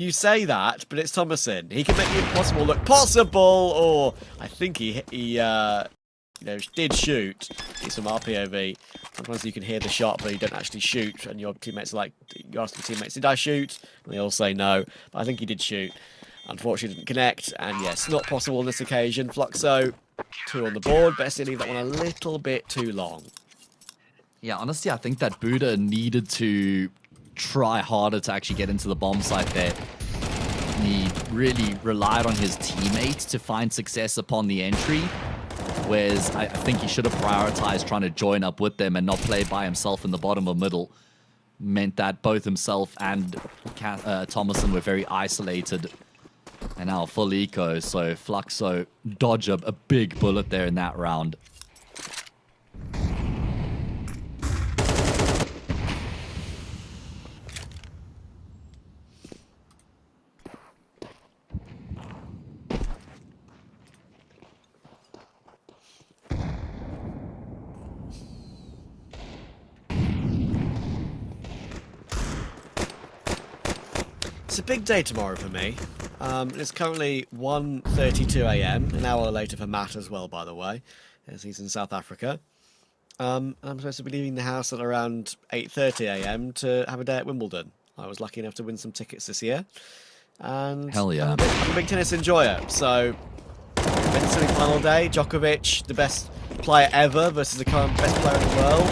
You say that, but it's Thomason. He can make the impossible look possible, or I think he did shoot. He's from RPOV. Sometimes you can hear the shot, but you don't actually shoot, and your teammates are like, you ask your teammates, did I shoot? And they all say no, but I think he did shoot. Unfortunately, didn't connect, and yes, not possible on this occasion. Fluxo, 2 on the board. Best to leave that one a little bit too long. Yeah, honestly, I think that Buddha needed to try harder to actually get into the bomb site there. He really relied on his teammates to find success upon the entry, whereas I think he should have prioritized trying to join up with them and not play by himself in the bottom or middle. Meant that both himself and Thomason were very isolated and now full eco, so Fluxo dodge a big bullet there in that round. It's a big day tomorrow for me. It's currently 1:32 AM, an hour later for Matt as well, by the way, as he's in South Africa. I'm supposed to be leaving the house at around 8:30 AM to have a day at Wimbledon. I was lucky enough to win some tickets this year. And hell yeah. I'm a big tennis enjoyer, so men's semi-final day, Djokovic, the best player ever versus the current best player in the world.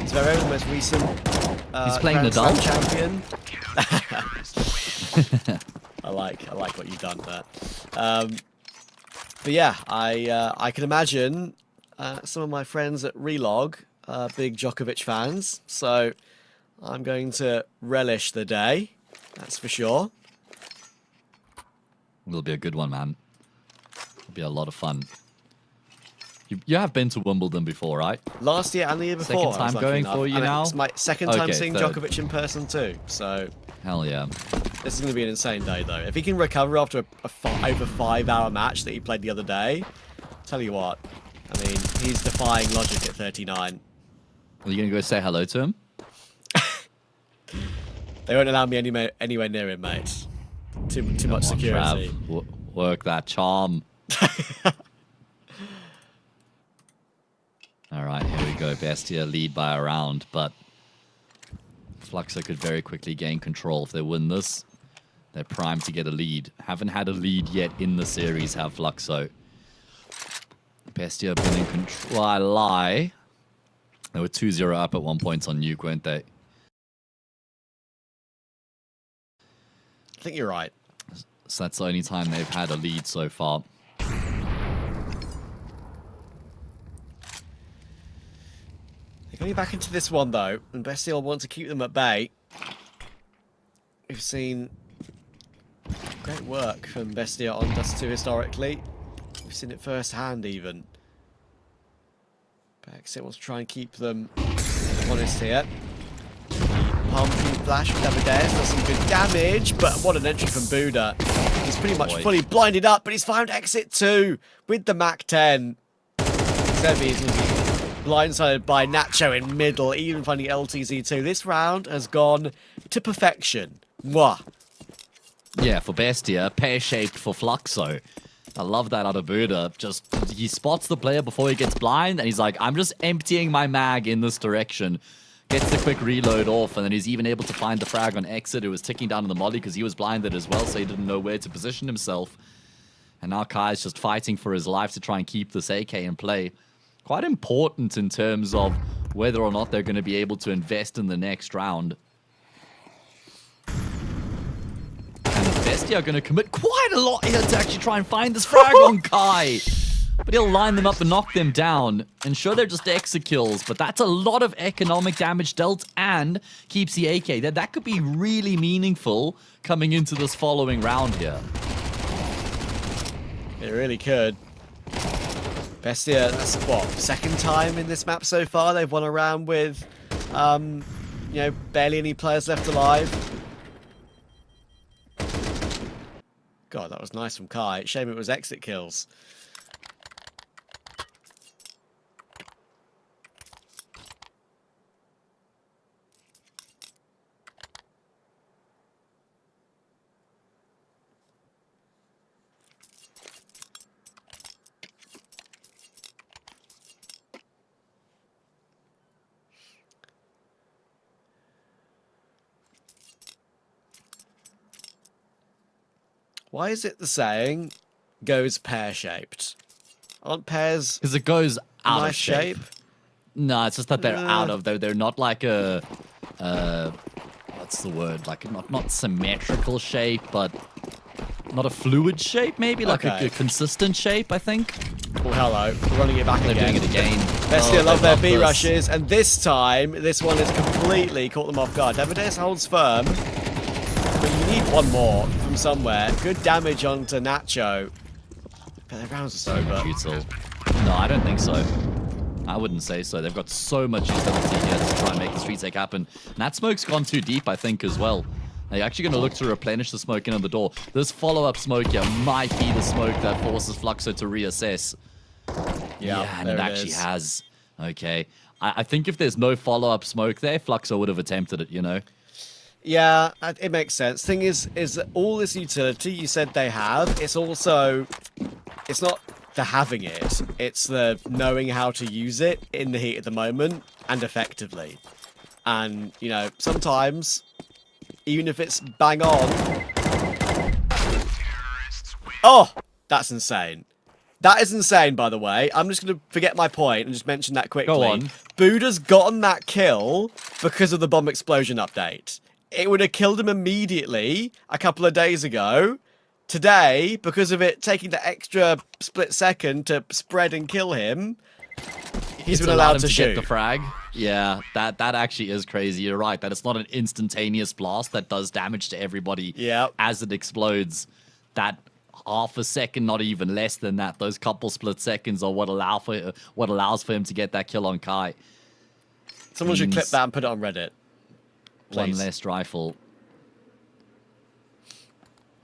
Zverev, the most recent he's playing Grand Slam Nadal champion. I like what you've done there. But yeah, I can imagine some of my friends at Relog are big Djokovic fans, so I'm going to relish the day. That's for sure. It'll be a good one, man. It'll be a lot of fun. You have been to Wimbledon before, right? Last year and the year before. Second time going for you now? It's my second time seeing third. Djokovic in person too, so... Hell yeah. This is going to be an insane day, though. If he can recover after over 5-hour match that he played the other day, tell you what, I mean, he's defying logic at 39. Are you going to go say hello to him? They won't allow me anywhere near him, mate. Too much security. Work that charm. All right, here we go. Bestia lead by a round, but Fluxo could very quickly gain control if they win this. They're primed to get a lead. Haven't had a lead yet in the series, have Fluxo. Bestia been in control. I lie. They were 2-0 up at one point on Nuke, weren't they? I think you're right. So that's the only time they've had a lead so far. They're going back into this one, though, and Bestial want to keep them at bay. We've seen great work from Bestia on Dust 2 historically. We've seen it firsthand, even. Exit wants to try and keep them honest here. Pumping flash with Amadeus does some good damage, but what an entry from Buddha. He's pretty much fully blinded up, but he's found Exit 2 with the Mac 10. Sevi is going to be blindsided by Nacho in middle, even finding LTZ2. This round has gone to perfection. Mwah. Yeah, for Bestia, pear-shaped for Fluxo. I love that out of Buddha. Just, he spots the player before he gets blind, and he's like, I'm just emptying my mag in this direction. Gets the quick reload off, and then he's even able to find the frag on Exit, who was ticking down on the molly because he was blinded as well, so he didn't know where to position himself. And now Kai's just fighting for his life to try and keep this AK in play. Quite important in terms of whether or not they're going to be able to invest in the next round. And Bestia are going to commit quite a lot here to actually try and find this frag on Kai. But he'll line them up and knock them down. And sure, they're just exit kills, but that's a lot of economic damage dealt and keeps the AK. That could be really meaningful coming into this following round here. It really could. Bestia, that's what, second time in this map so far they've won a round with, you know, barely any players left alive. God, that was nice from Kai. Shame it was exit kills. Why is it the saying goes pear-shaped? Aren't pears Because it goes out nice of shape. No, it's just that they're out of. They're not like a. What's the word? Like not symmetrical shape, but not a fluid shape. Maybe like Okay. a consistent shape. I think. Oh, hello. We're running it back They're again. doing it again. Bestia Oh, love they their B this. rushes, and this time, this one has completely caught them off guard. Devadeus holds firm, but you need one more from somewhere. Good damage onto Nacho. But their rounds are so good. Util. No, I don't think so. I wouldn't say so. They've got so much utility here to try and make the street take happen. And that smoke's gone too deep, I think, as well. They're actually going to look to replenish the smoke in on the door. This follow-up smoke here might be the smoke that forces Fluxo to reassess. Yeah, and it actually has. Okay. I think if there's no follow-up smoke there, Fluxo would have attempted it, you know? Yeah, it makes sense. Thing is that all this utility you said they have, it's also, it's not the having it, it's the knowing how to use it in the heat of the moment and effectively. And, you know, sometimes, even if it's bang on... Oh, that's insane. That is insane, by the way. I'm just going to forget my point and just mention that quickly. Go on. Buddha's gotten that kill because of the bomb explosion update. It would have killed him immediately a couple of days ago. Today, because of it taking the extra split second to spread and kill him, he's been allowed to shoot. Get the frag. Yeah, that actually is crazy. You're right. That it's not an instantaneous blast that does damage to everybody as it explodes. That half a second, not even less than that. Those couple split seconds are what allows for him to get that kill on Kai. Someone should clip that and put it on Reddit. Please. One less rifle.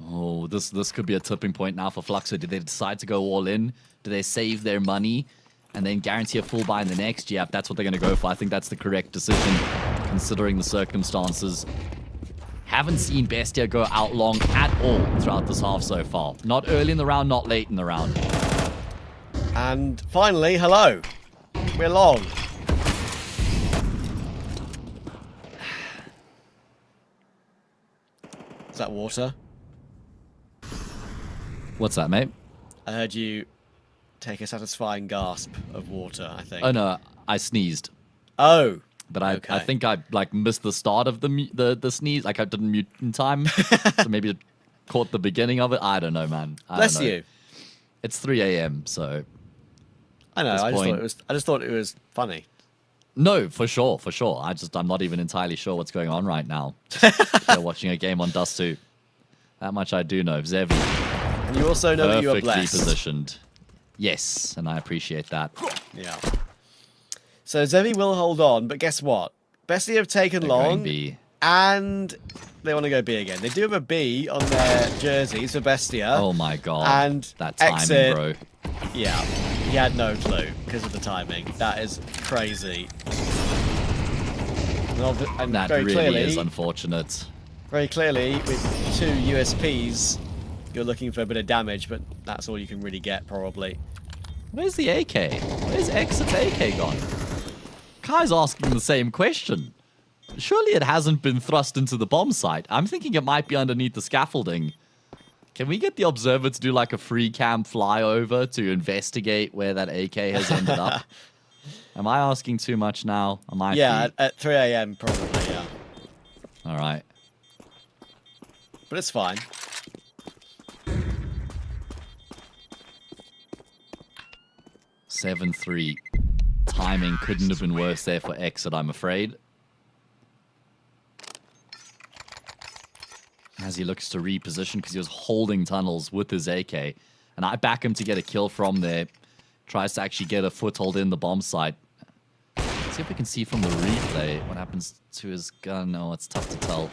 Oh, this could be a tipping point now for Fluxo. Did they decide to go all in? Do they save their money and then guarantee a full buy in the next? Yeah, that's what they're going to go for. I think that's the correct decision, considering the circumstances. Haven't seen Bestia go out long at all throughout this half so far. Not early in the round, not late in the round. And finally, hello. We're long. Is that water? What's that, mate? I heard you take a satisfying gasp of water, I think. Oh, no, I sneezed. Oh. But I think I like missed the start of the sneeze. Like I didn't mute in time, so maybe it caught the beginning of it. I don't know, man. Bless you. It's 3 a.m. so. I know. I just thought it was funny. No, for sure. I'm not even entirely sure what's going on right now. They're watching a game on Dust 2. That much I do know. Zevi. And you also know that you are blessed. Perfectly positioned. Yes, and I appreciate that. Yeah. So Zevi will hold on, but guess what? Bestie have taken long, and they want to go B again. They do have a B on their jerseys for Bestia. Oh my god. And that timing, exit, bro. Yeah, he had no clue because of the timing. That is crazy. And that very really clearly, is unfortunate. Very clearly, with 2 USPs, you're looking for a bit of damage, but that's all you can really get, probably. Where's the AK? Where's Exit's AK gone? Kai's asking the same question. Surely it hasn't been thrust into the bomb site. I'm thinking it might be underneath the scaffolding. Can we get the observer to do like a free cam flyover to investigate where that AK has ended up? Am I asking too much now? I might be. At 3 a.m. probably, yeah. All right. But it's fine. Seven 3. Timing couldn't have been worse there for Exit, I'm afraid. As he looks to reposition because he was holding tunnels with his AK. And I back him to get a kill from there. Tries to actually get a foothold in the bomb site. Let's see if we can see from the replay what happens to his gun. Oh, it's tough to tell.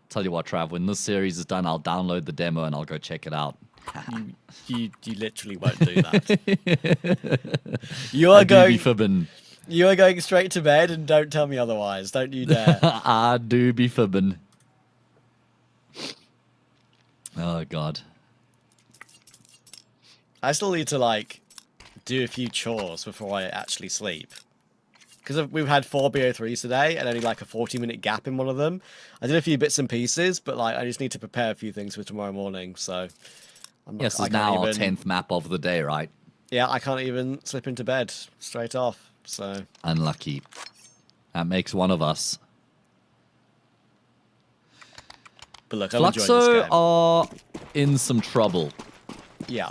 Tell you what, Trav, when this series is done, I'll download the demo and I'll go check it out. You literally won't do that. You are going fibbing. You are going straight to bed, and don't tell me otherwise. Don't you dare. I do be fibbing. Oh god. I still need to like do a few chores before I actually sleep. because we've had 4 BO3s today and only like a 40-minute gap in one of them. I did a few bits and pieces, but like I just need to prepare a few things for tomorrow morning. So Yes, it's now our 10th map of the day, right? Yeah, I can't even slip into bed straight off. So unlucky. That makes one of us. But look, I'm enjoying this Fluxo game. are in some trouble. Yeah.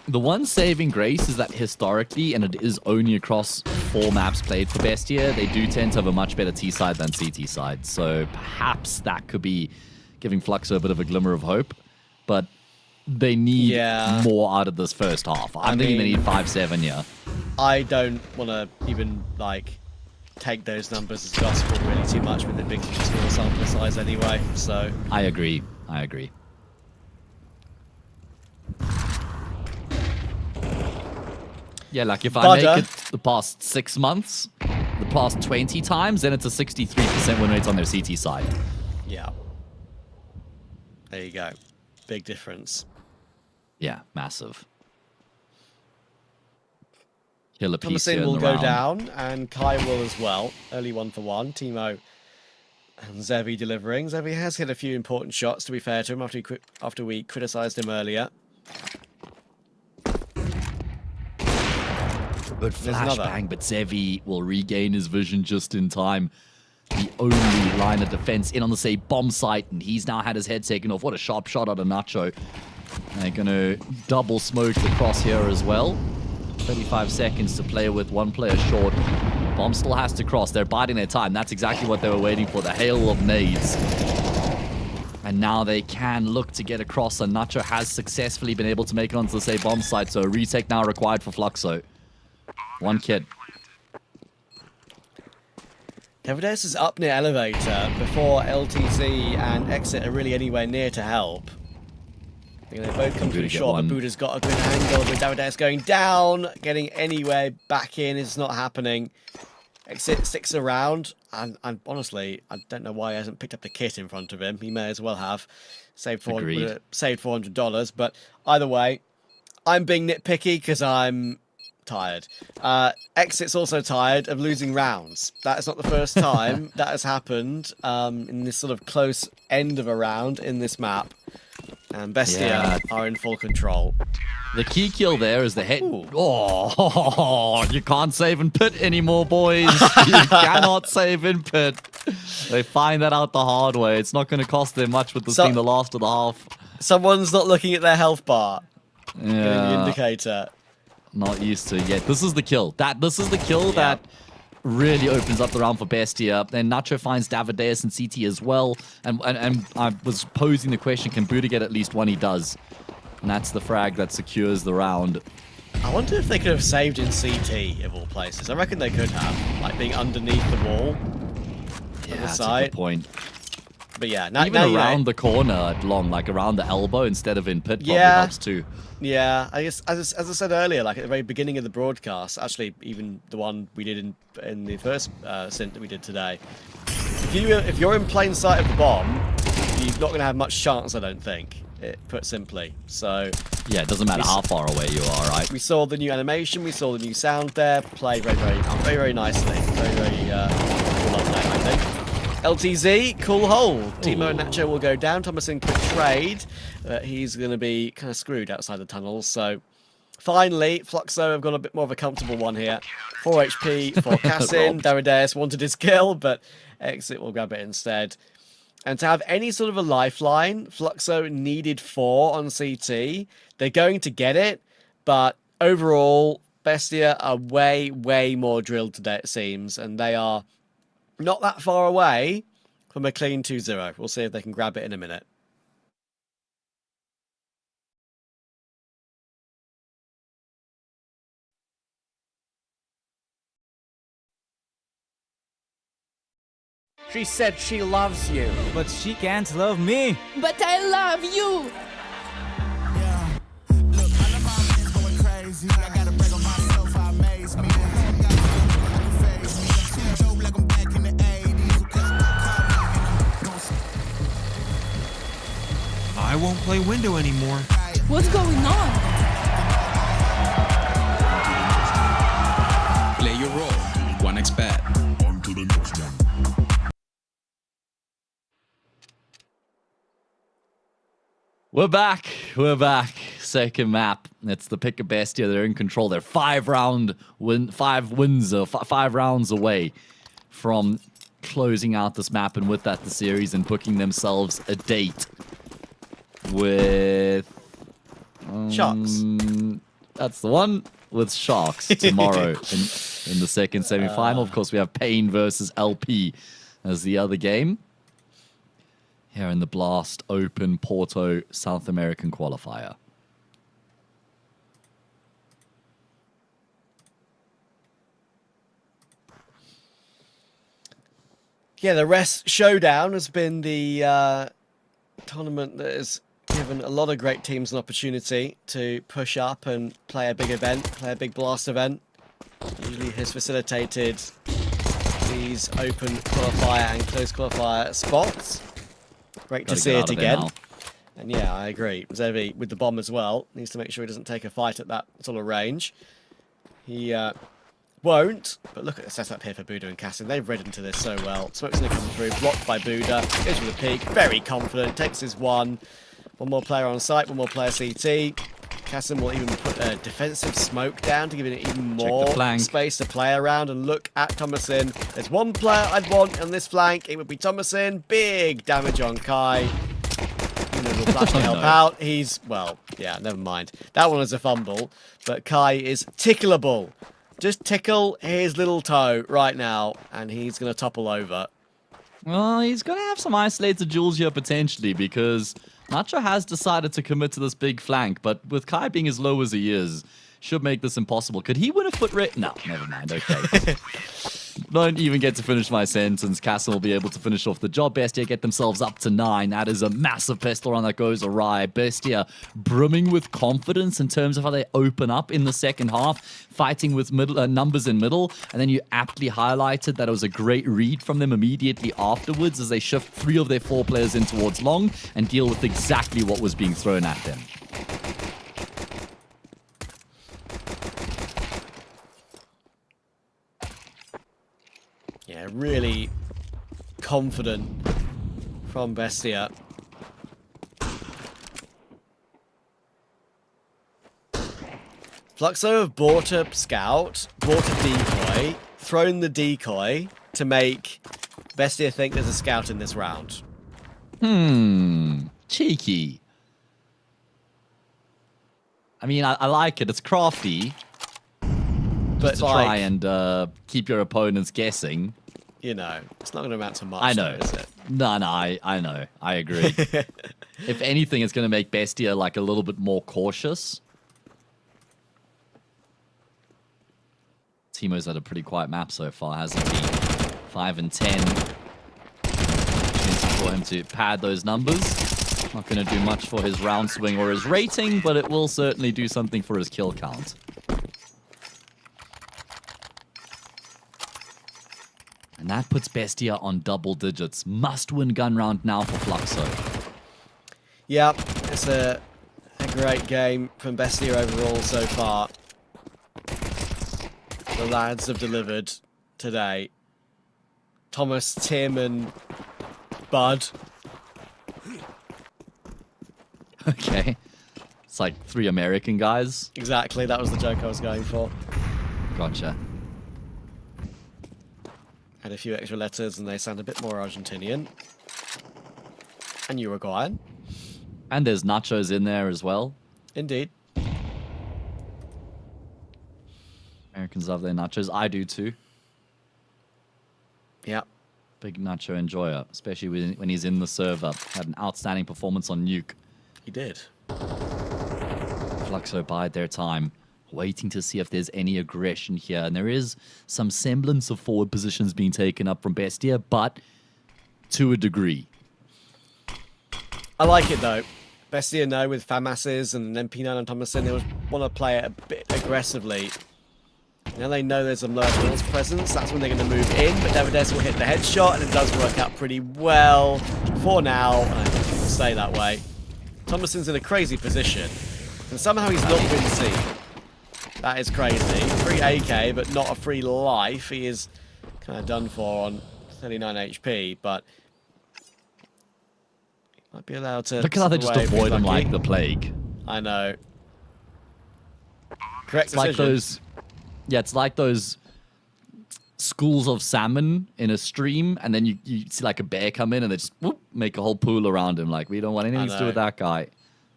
The one saving grace is that historically, and it is only across 4 maps played for Bestia, they do tend to have a much better T side than CT side. So perhaps that could be giving Fluxo a bit of a glimmer of hope. But they need more out of this first half. I'm thinking they need 5-7 here. I don't want to even, like, take those numbers as gospel really too much with the big small sample size anyway, so... I agree. I agree. Yeah, like if I make it the past 6 months, the past 20 times, then it's a 63% win rate on their CT side. Yeah. There you go. Big difference. Yeah, massive. Killer piece Thomasin here will in the go round. down, and Kai will as well. Early 1-for-1. Timo and Zevi delivering. Zevi has hit a few important shots, to be fair to him, after we criticised him earlier. Good flashbang, but Zevi will regain his vision just in time. The only line of defense in on the same bomb site, and he's now had his head taken off. What a sharp shot out of Nacho. They're going to double smoke the cross here as well. 35 seconds to play with, 1 player short. Bomb still has to cross. They're biding their time. That's exactly what they were waiting for, the hail of nades. And now they can look to get across, and Nacho has successfully been able to make it onto the same bomb site, so a retake now required for Fluxo. 1 kid. Davides is up near elevator before LTZ and Exit are really anywhere near to help. I think they both come through short, but Buddha's got a good angle with Davides going down. Getting anywhere back in is not happening. Exit sticks around, and honestly, I don't know why he hasn't picked up the kit in front of him. He may as well have. Saved $400, but either way, I'm being nitpicky because I'm tired. Exit's also tired of losing rounds. That is not the first time that has happened in this sort of close end of a round in this map. And Bestia are in full control. The key kill there is the head. Oh, you can't save in pit anymore, boys. You cannot save in pit. They find that out the hard way. It's not going to cost them much with this being the last of the half. Someone's not looking at their health bar. Getting the indicator. Not used to yet. This is the kill. This is the kill that really opens up the round for Bestia. Then Nacho finds Davideus and CT as well. And I was posing the question, can Buddha get at least one? He does. And that's the frag that secures the round. I wonder if they could have saved in CT of all places. I reckon they could have, like being underneath the wall. Yeah, on the that's side. a good point. But yeah, now, even around the corner at long, like around the elbow instead of in pit, probably helps too. Yeah, I guess as I said earlier, like at the very beginning of the broadcast, actually even the one we did in the first synth that we did today. If you're in plain sight of the bomb, you're not going to have much chance, I don't think. Put simply. So yeah, it doesn't matter how far away you are, right? We saw the new animation, we saw the new sound there, play very nicely, very cool update, I think. LTZ, cool hold. Timo and Nacho will go down. Thomasin could trade. He's going to be kind of screwed outside the tunnels. So finally, Fluxo have got a bit more of a comfortable one here. 4 HP for Cassin. Davideus wanted his kill, but Exit will grab it instead. And to have any sort of a lifeline, Fluxo needed 4 on CT. They're going to get it, but overall, Bestia are way more drilled today, it seems, and they are not that far away from a clean 2-0. We'll see if they can grab it in a minute. She said she loves you, but she can't love me. But I love you. Yeah. Look, all of my men's going crazy. I gotta break on myself, I amaze me. I'm too dope like I'm back in the 80s. I won't play window anymore. What's going on? Play your role next bet. On to the next one. We're back. We're back. Second map. It's the pick of Bestia. They're in control. They're 5 rounds away from closing out this map, and with that the series, and booking themselves a date with Sharks. That's the one, with Sharks tomorrow in the second semi-final. Of course, we have Pain versus LP as the other game here in the Blast Open Porto South American qualifier. Yeah, the rest Showdown has been the tournament that has given a lot of great teams an opportunity to push up and play a big event, play a big Blast event. Usually has facilitated these open qualifier and closed qualifier spots. Great to Gotta see get it out of there again. now. And yeah, I agree. Zevi with the bomb as well. Needs to make sure he doesn't take a fight at that sort of range. He won't, but look at the setup here for Buddha and Cassin. They've read into this so well. Smoke's going to come through, blocked by Buddha. Goes for the peak, very confident, takes his one. One more player on site, one more player CT. Cassin will even put a defensive smoke down to give it even more flank. space to play around. And look at Thomasin. There's one player I'd want on this flank. It would be Thomasin. Big damage on Kai. Will flash to help out. He's, well, yeah, never mind. That one was a fumble, but Kai is tickleable. Just tickle his little toe right now, and he's going to topple over. Well, he's going to have some isolated duels here potentially, because Nacho has decided to commit to this big flank, but with Kai being as low as he is, should make this impossible. Could he win a foot rate? No, never mind. Okay. Don't even get to finish my sentence. Castle will be able to finish off the job. Bestia get themselves up to 9. That is a massive pistol run that goes awry. Bestia brimming with confidence in terms of how they open up in the second half, fighting with middle numbers in middle. And then you aptly highlighted that it was a great read from them immediately afterwards as they shift 3 of their 4 players in towards long and deal with exactly what was being thrown at them. Yeah, really confident from Bestia. Fluxo have bought a scout, bought a decoy, thrown the decoy to make Bestia think there's a scout in this round. Cheeky. I mean, I like it. It's crafty. But To try and keep your opponents guessing. you know, it's not going to amount to much. I know. Though, is it? No, I know. I agree. If anything, it's going to make Bestia like a little bit more cautious. Timo's had a pretty quiet map so far, hasn't he? 5 and 10. Opportunity for him to pad those numbers. Not going to do much for his round swing or his rating, but it will certainly do something for his kill count. And that puts Bestia on double digits. Must-win gun round now for Fluxo. Yeah, it's a great game from Bestia overall so far. The lads have delivered today. Thomas, Tim, and Bud. Okay. It's like 3 American guys. Exactly, that was the joke I was going for. Gotcha. Had a few extra letters and they sound a bit more Argentinian. And Uruguayan. And there's nachos in there as well. Indeed. Americans love their nachos. I do too. Yeah. Big nacho enjoyer, especially when he's in the server. Had an outstanding performance on Nuke. He did. Fluxo bide their time, waiting to see if there's any aggression here. And there is some semblance of forward positions being taken up from Bestia, but to a degree. I like it though. Bestia know with Famas's and MP9 and Thomasin, they want to play it a bit aggressively. Now they know there's a low Will's presence, that's when they're going to move in, but Neverdes will hit the headshot, and it does work out pretty well for now, and I think it will stay that way. Thomasin's in a crazy position, and somehow he's not been seen. That is crazy. Free AK, but not a free life. He is kind of done for on 39 HP, but he might be allowed to. Look at how they just slip away if he's avoid him lucky. like the plague. I know. Correct It's like decision. those, yeah, it's like those schools of salmon in a stream, and then you see like a bear come in and they just whoop, make a whole pool around him. Like, we don't want anything to do with know. that guy.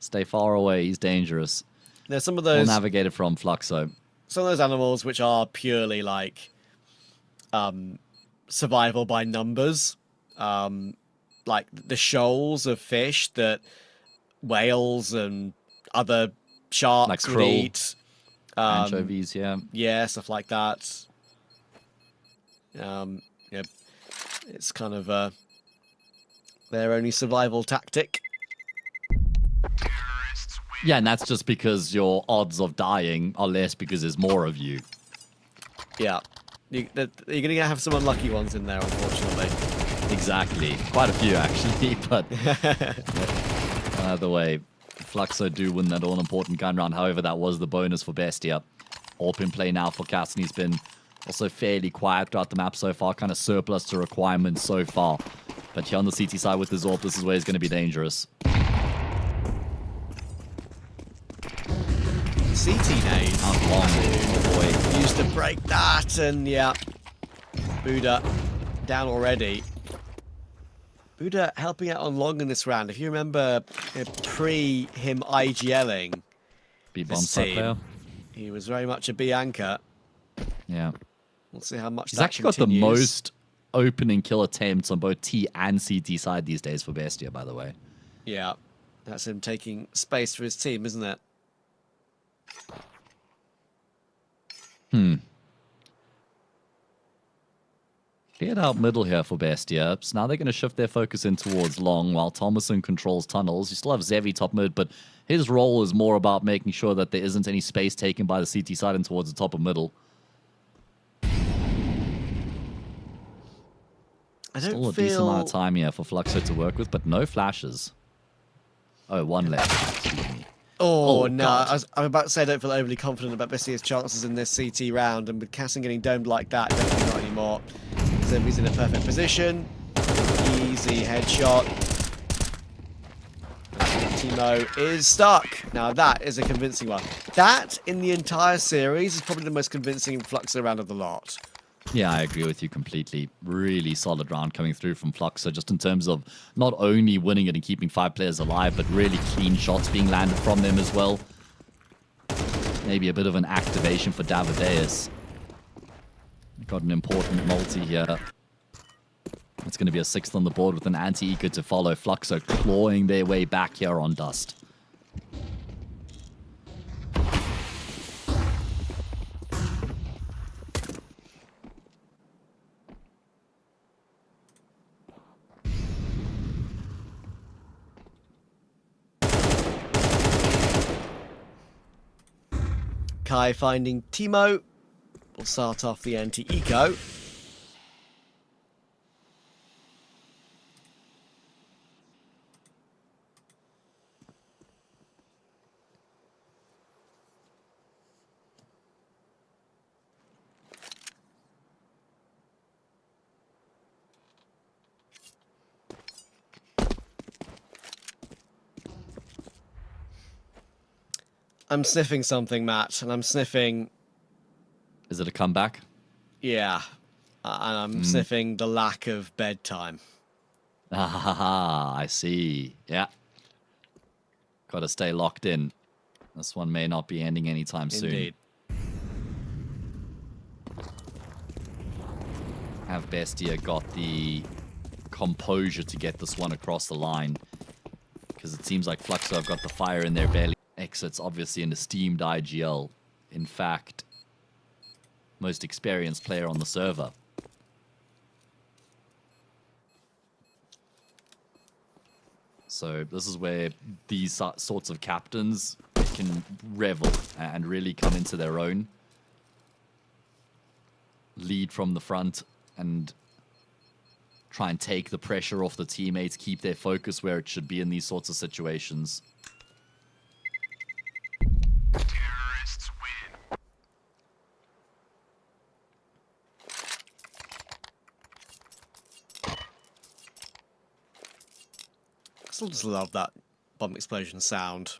Stay far away. He's dangerous. There's some of We'll those navigate it from Fluxo. some of those animals which are purely like survival by numbers, like the shoals of fish that whales and other sharks Like would krill, eat. Anchovies, yeah. Yeah, stuff like that. Yeah, it's kind of their only survival tactic. Yeah, and that's just because your odds of dying are less because there's more of you. Yeah, you're gonna have some unlucky ones in there, unfortunately. Exactly. Quite a few, actually, but either way, Fluxo do win that all-important gun round. However, that was the bonus for Bestia. AWP in play now for Cass, and he's been also fairly quiet throughout the map so far, kind of surplus to requirements so far. But here on the CT side with his AWP, this is where he's going to be dangerous. CT nade. Out long. Oh boy. Used to break that, and yeah, Buddha down already. Buddha helping out on long in this round. If you remember, pre him IGLing Be bomb this side team, player. he was very much a B anchor. Yeah. We'll see how much He's that actually got the continues. most opening kill attempts on both T and CT side these days for Bestia, by the way. Yeah, that's him taking space for his team, isn't it? Cleared out middle here for Bestia. So now they're going to shift their focus in towards long while Thomason controls tunnels. You still have Zevi top mid, but his role is more about making sure that there isn't any space taken by the CT side and towards the top of middle. I don't Still a feel... decent amount of time here for Fluxo to work with, but no flashes. Oh, one left. Excuse me. Oh, Oh, no, God. I'm about to say I don't feel overly confident about Bestia's chances in this CT round, and with Cassin getting domed like that, definitely not anymore. Zevi's in a perfect position. Easy headshot. And Timo is stuck. Now that is a convincing one. That, in the entire series, is probably the most convincing Fluxo round of the lot. Yeah, I agree with you completely. Really solid round coming through from Fluxo, just in terms of not only winning it and keeping 5 players alive, but really clean shots being landed from them as well. Maybe a bit of an activation for Davideus. Got an important multi here. It's going to be a 6th on the board with an anti-eco to follow. Fluxo clawing their way back here on Dust. Kai finding Timo. We'll start off the anti-eco. I'm sniffing something, Matt, and I'm sniffing... Is it a comeback? Yeah, and I'm sniffing the lack of bedtime. Ah, I see. Yeah. Got to stay locked in. This one may not be ending anytime soon. Indeed. Have Bestia got the composure to get this one across the line? Because it seems like Fluxo have got the fire in their belly. Exits obviously an esteemed IGL. In fact, most experienced player on the server. So this is where these sorts of captains can revel and really come into their own. Lead from the front and try and take the pressure off the teammates, keep their focus where it should be in these sorts of situations. Terrorists win. still just love that bomb explosion sound.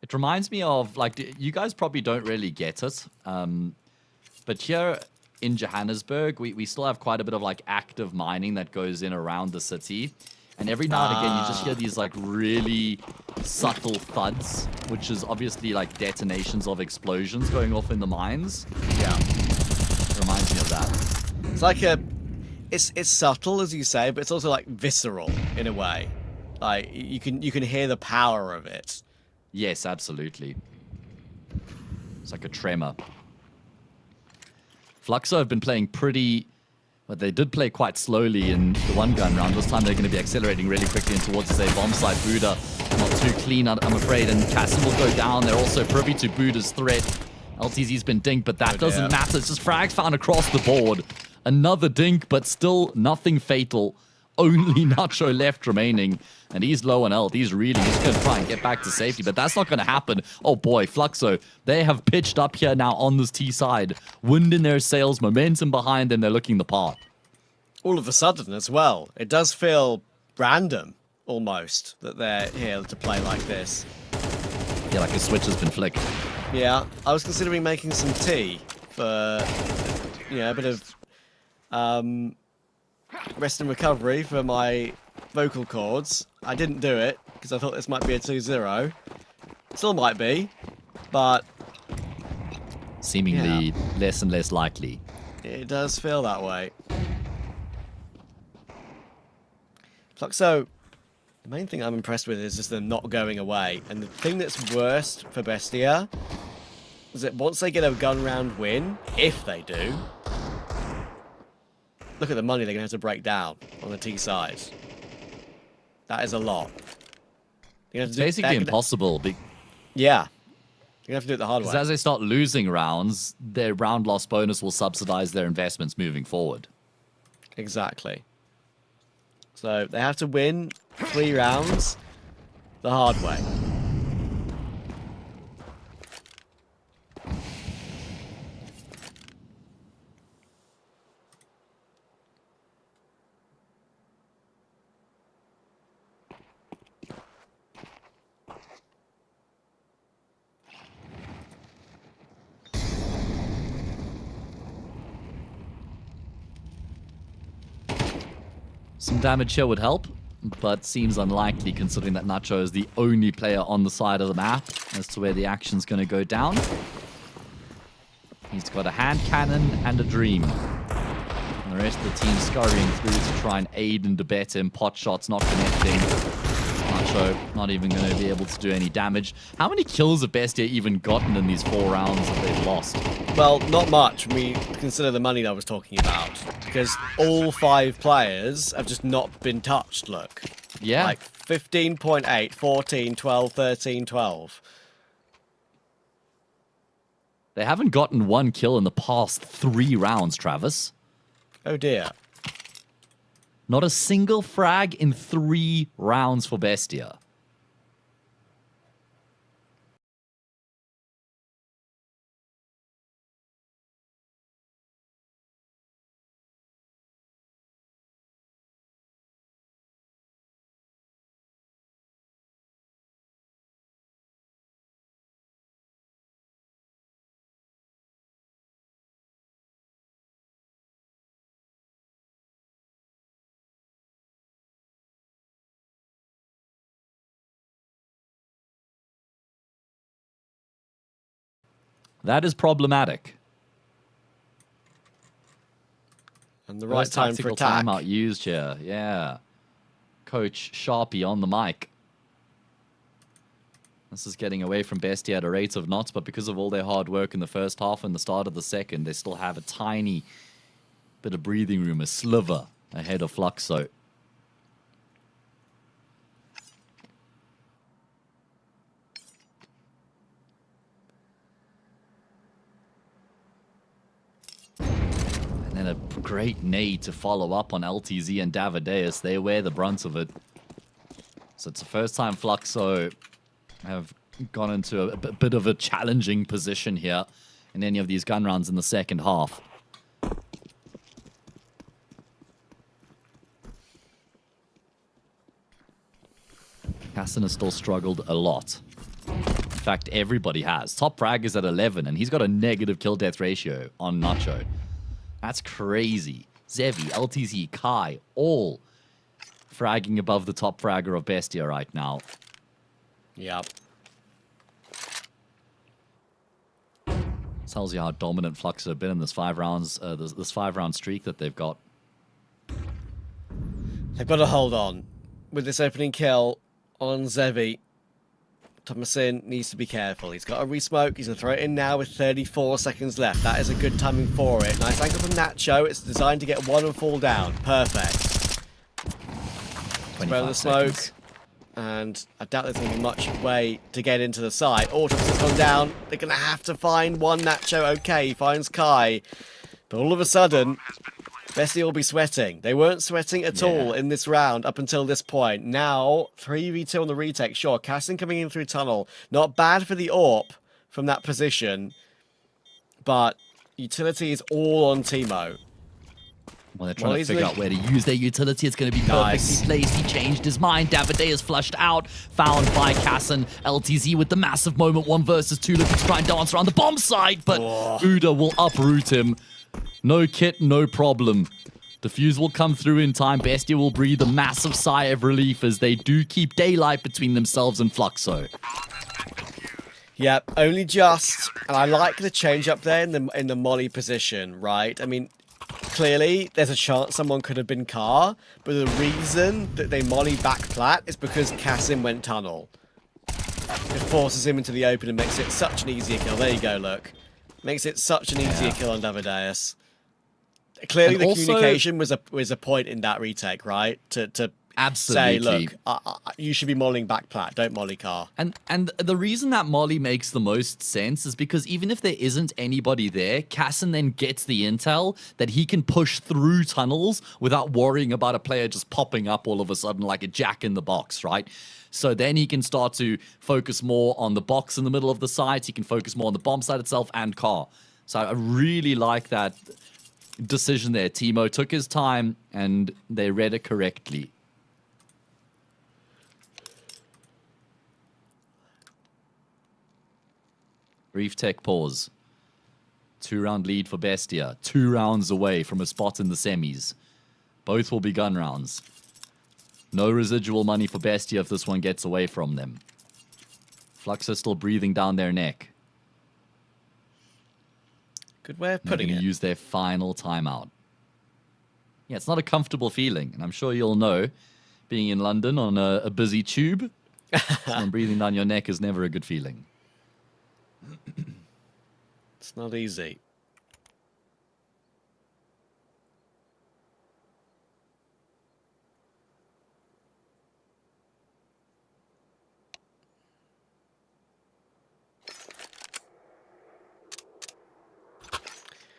It reminds me of, like, you guys probably don't really get it, but here in Johannesburg, we still have quite a bit of, like, active mining that goes in around the city. And every now and again, you just hear these, like, really subtle thuds, which is obviously, like, detonations of explosions going off in the mines. Yeah. It reminds me of that. It's like it's subtle, as you say, but it's also, like, visceral, in a way. Like, you can hear the power of it. Yes, absolutely. It's like a tremor. Fluxo have been playing pretty... But they did play quite slowly in the one-gun round. This time they're going to be accelerating really quickly in towards the bomb site. Buddha not too clean, I'm afraid. And Cassim will go down. They're also privy to Buddha's threat. LTZ's been dinked, but that doesn't matter. It's just frags found across the board. Another dink, but still nothing fatal. Only Nacho left remaining. And he's low on health. He's really just going to try and get back to safety. But that's not going to happen. Oh boy, Fluxo. They have pitched up here now on this T side. Wind in their sails, momentum behind them. They're looking the part. All of a sudden as well. It does feel random, almost, that they're here to play like this. Yeah, like a switch has been flicked. Yeah, I was considering making some tea for, you know, a bit of rest and recovery for my vocal cords. I didn't do it because I thought this might be a 2-0. Still might be, but Seemingly less and less likely. it does feel that way. So, the main thing I'm impressed with is just them not going away. And the thing that's worst for Bestia is that once they get a gun round win, if they do, look at the money they're going to have to break down on the T side. That is a lot. It's basically impossible. Yeah. You're going to have to do it the hard way. Because as they start losing rounds, their round loss bonus will subsidize their investments moving forward. Exactly. So they have to win 3 rounds the hard way. Some damage here would help, but seems unlikely considering that Nacho is the only player on the side of the map as to where the action's going to go down. He's got a hand cannon and a dream. And the rest of the team scurrying through to try and aid and abet him. Pot shots not connecting. Nacho not even going to be able to do any damage. How many kills have Bestia even gotten in these 4 rounds that they've lost? Well, not much when we consider the money that I was talking about. Because all 5 players have just not been touched, look. Yeah. Like 15.8, 14, 12, 13, 12. They haven't gotten 1 kill in the past 3 rounds, Travis. Oh dear. Not a single frag in 3 rounds for Bestia. That is problematic. And the right time for attack. Timeout used here, yeah. Coach Sharpie on the mic. This is getting away from Bestia at a rate of knots, but because of all their hard work in the first half and the start of the second, they still have a tiny bit of breathing room, a sliver ahead of Fluxo. And a great nade to follow up on LTZ and Davideus. They wear the brunt of it. So it's the first time Fluxo have gone into a bit of a challenging position here in any of these gun rounds in the second half. Cassin has still struggled a lot. In fact, everybody has. Top frag is at 11, and he's got a negative kill-death ratio on Nacho. That's crazy. Zevi, LTZ, Kai, all fragging above the top fragger of Bestia right now. Yep. Tells you how dominant Flux have been in this 5 rounds, this 5-round streak that they've got. They've got to hold on. With this opening kill on Zevi, Thomasin needs to be careful. He's got a resmoke. He's going to throw it in now with 34 seconds left. That is a good timing for it. Nice angle from Nacho. It's designed to get one and fall down. Perfect. Spread the smoke. And I doubt there's going to be much way to get into the site. Autumn has gone down. They're going to have to find one Nacho. Okay, he finds Kai. But all of a sudden, Bessie will be sweating. They weren't sweating at all in this round up until this point. Now, 3v2 on the retake. Sure, Cassin coming in through tunnel. Not bad for the AWP from that position. But utility is all on Timo. Well, they're trying to figure out where to use their utility. It's going to be perfectly placed. He changed his mind. Davide is flushed out. Found by Cassin. LTZ with the massive moment. 1 versus 2. Looking to try and dance around the bomb site. But Buddha will uproot him. No kit, no problem. Defuse will come through in time. Bestia will breathe a massive sigh of relief as they do keep daylight between themselves and Fluxo. Yep, only just. And I like the change up there in the molly position, right? I mean, clearly there's a chance someone could have been Car, but the reason that they molly back plat is because Cassim went tunnel. It forces him into the open and makes it such an easier kill. There you go, look. Makes it such an easier kill on Davideus. Clearly And the also, communication was a point in that retake, right? To absolutely say, look, you should be mollying back plat, don't molly Car. And the reason that molly makes the most sense is because even if there isn't anybody there, Cassin then gets the intel that he can push through tunnels without worrying about a player just popping up all of a sudden like a jack in the box, right? So then he can start to focus more on the box in the middle of the site. He can focus more on the bomb site itself and Car. So I really like that decision there. Timo took his time and they read it correctly. Brief tech pause. 2-round lead for Bestia. 2 rounds away from a spot in the semis. Both will be gun rounds. No residual money for Bestia if this one gets away from them. Flux is still breathing down their neck. Good way of They're putting going it. to use their final timeout. Yeah, it's not a comfortable feeling, and I'm sure you'll know, being in London on a busy tube, someone breathing down your neck is never a good feeling. It's not easy.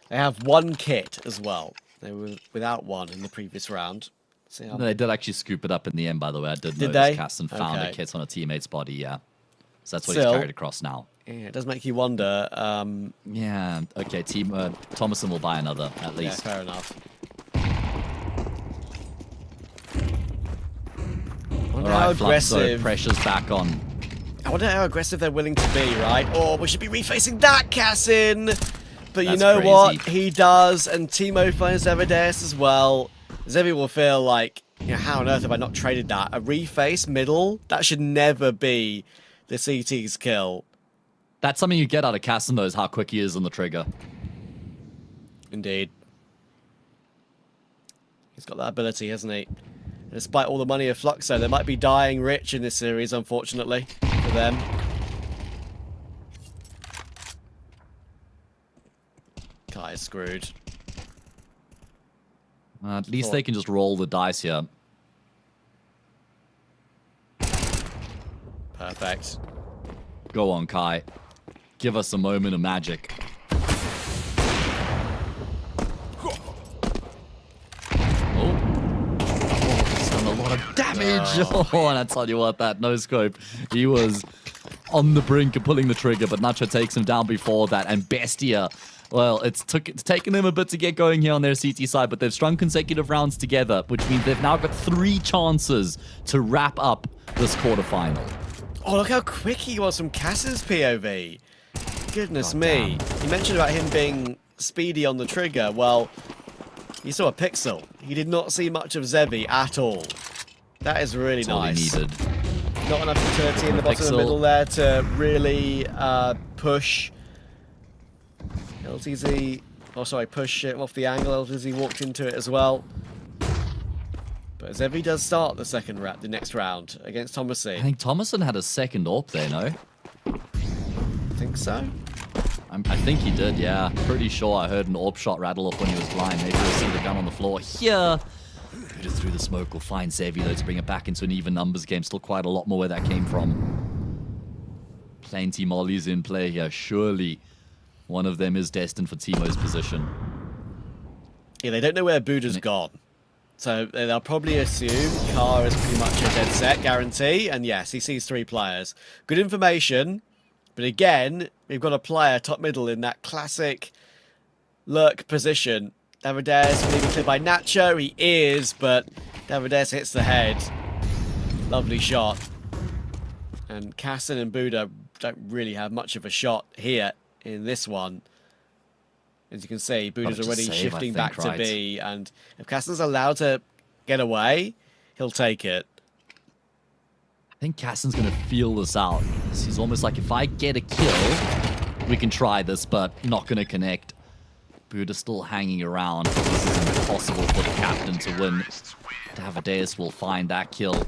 They have 1 kit as well. They were without 1 in the previous round. See how... No, they did actually scoop it up in the end, by the way. I did notice they? Cassin found Okay. a kit on a teammate's body, yeah. So that's what Still, he's carried across now. Yeah, it does make you wonder. Yeah, okay, Thomason will buy another, at Yeah, least. fair enough. I wonder how Alright, Flux, aggressive. pressure's back on. I wonder how aggressive they're willing to be, right? Or we should be refacing that, Cassin! But you That's know what? crazy. He does, and Timo finds Zevides as well. Zevi will feel like, you know, how on earth have I not traded that? A reface middle? That should never be the CT's kill. That's something you get out of Cassin, though, is how quick he is on the trigger. Indeed. He's got that ability, hasn't he? And despite all the money of Fluxo, they might be dying rich in this series, unfortunately, for them. Kai is screwed. At least they can just roll the dice here. Perfect. Go on, Kai. Give us a moment of magic. He's done a lot of damage. Oh, and I tell you what, that no scope. He was on the brink of pulling the trigger, but Nacho takes him down before that. And Bestia Well, it's taken them a bit to get going here on their CT side, but they've strung consecutive rounds together, which means they've now got 3 chances to wrap up this quarterfinal. Oh, look how quick he was from Cass's POV. Goodness God me. damn. You mentioned about him being speedy on the trigger. Well, you saw a pixel. He did not see much of Zevi at all. That is really That's all he nice. needed. Not enough utility in the bottom of the Pixel. middle there to really push LTZ. Oh, sorry, push it off the angle. LTZ walked into it as well. But Zevi does start the next round against I Thomasy. think Thomason had a second AWP there, no? I think so. I think he did, yeah. Pretty sure I heard an AWP shot rattle off when he was blind. Maybe we'll see the gun on the floor here. Buddha through the smoke will find Zevi, though, to bring it back into an even numbers game. Still quite a lot more where that came from. Plenty mollies in play here. Surely one of them is destined for Timo's position. Yeah, they don't know where Buddha's gone. So they'll probably assume Car is pretty much a dead set guarantee. And yes, he sees 3 players. Good information. But again, we've got a player top middle in that classic lurk position. Davides will be cleared by Nacho. He is, but Davides hits the head. Lovely shot. And Casson and Buddha don't really have much of a shot here in this one. As you can see, Buddha's Got to already save, I shifting think, back to right? B. And if Casson's allowed to get away, he'll take it. I think Caston's going to feel this out. He's almost like, if I get a kill, we can try this, but not going to connect. Buddha's still hanging around. This is impossible for the captain to win. Davideus will find that kill.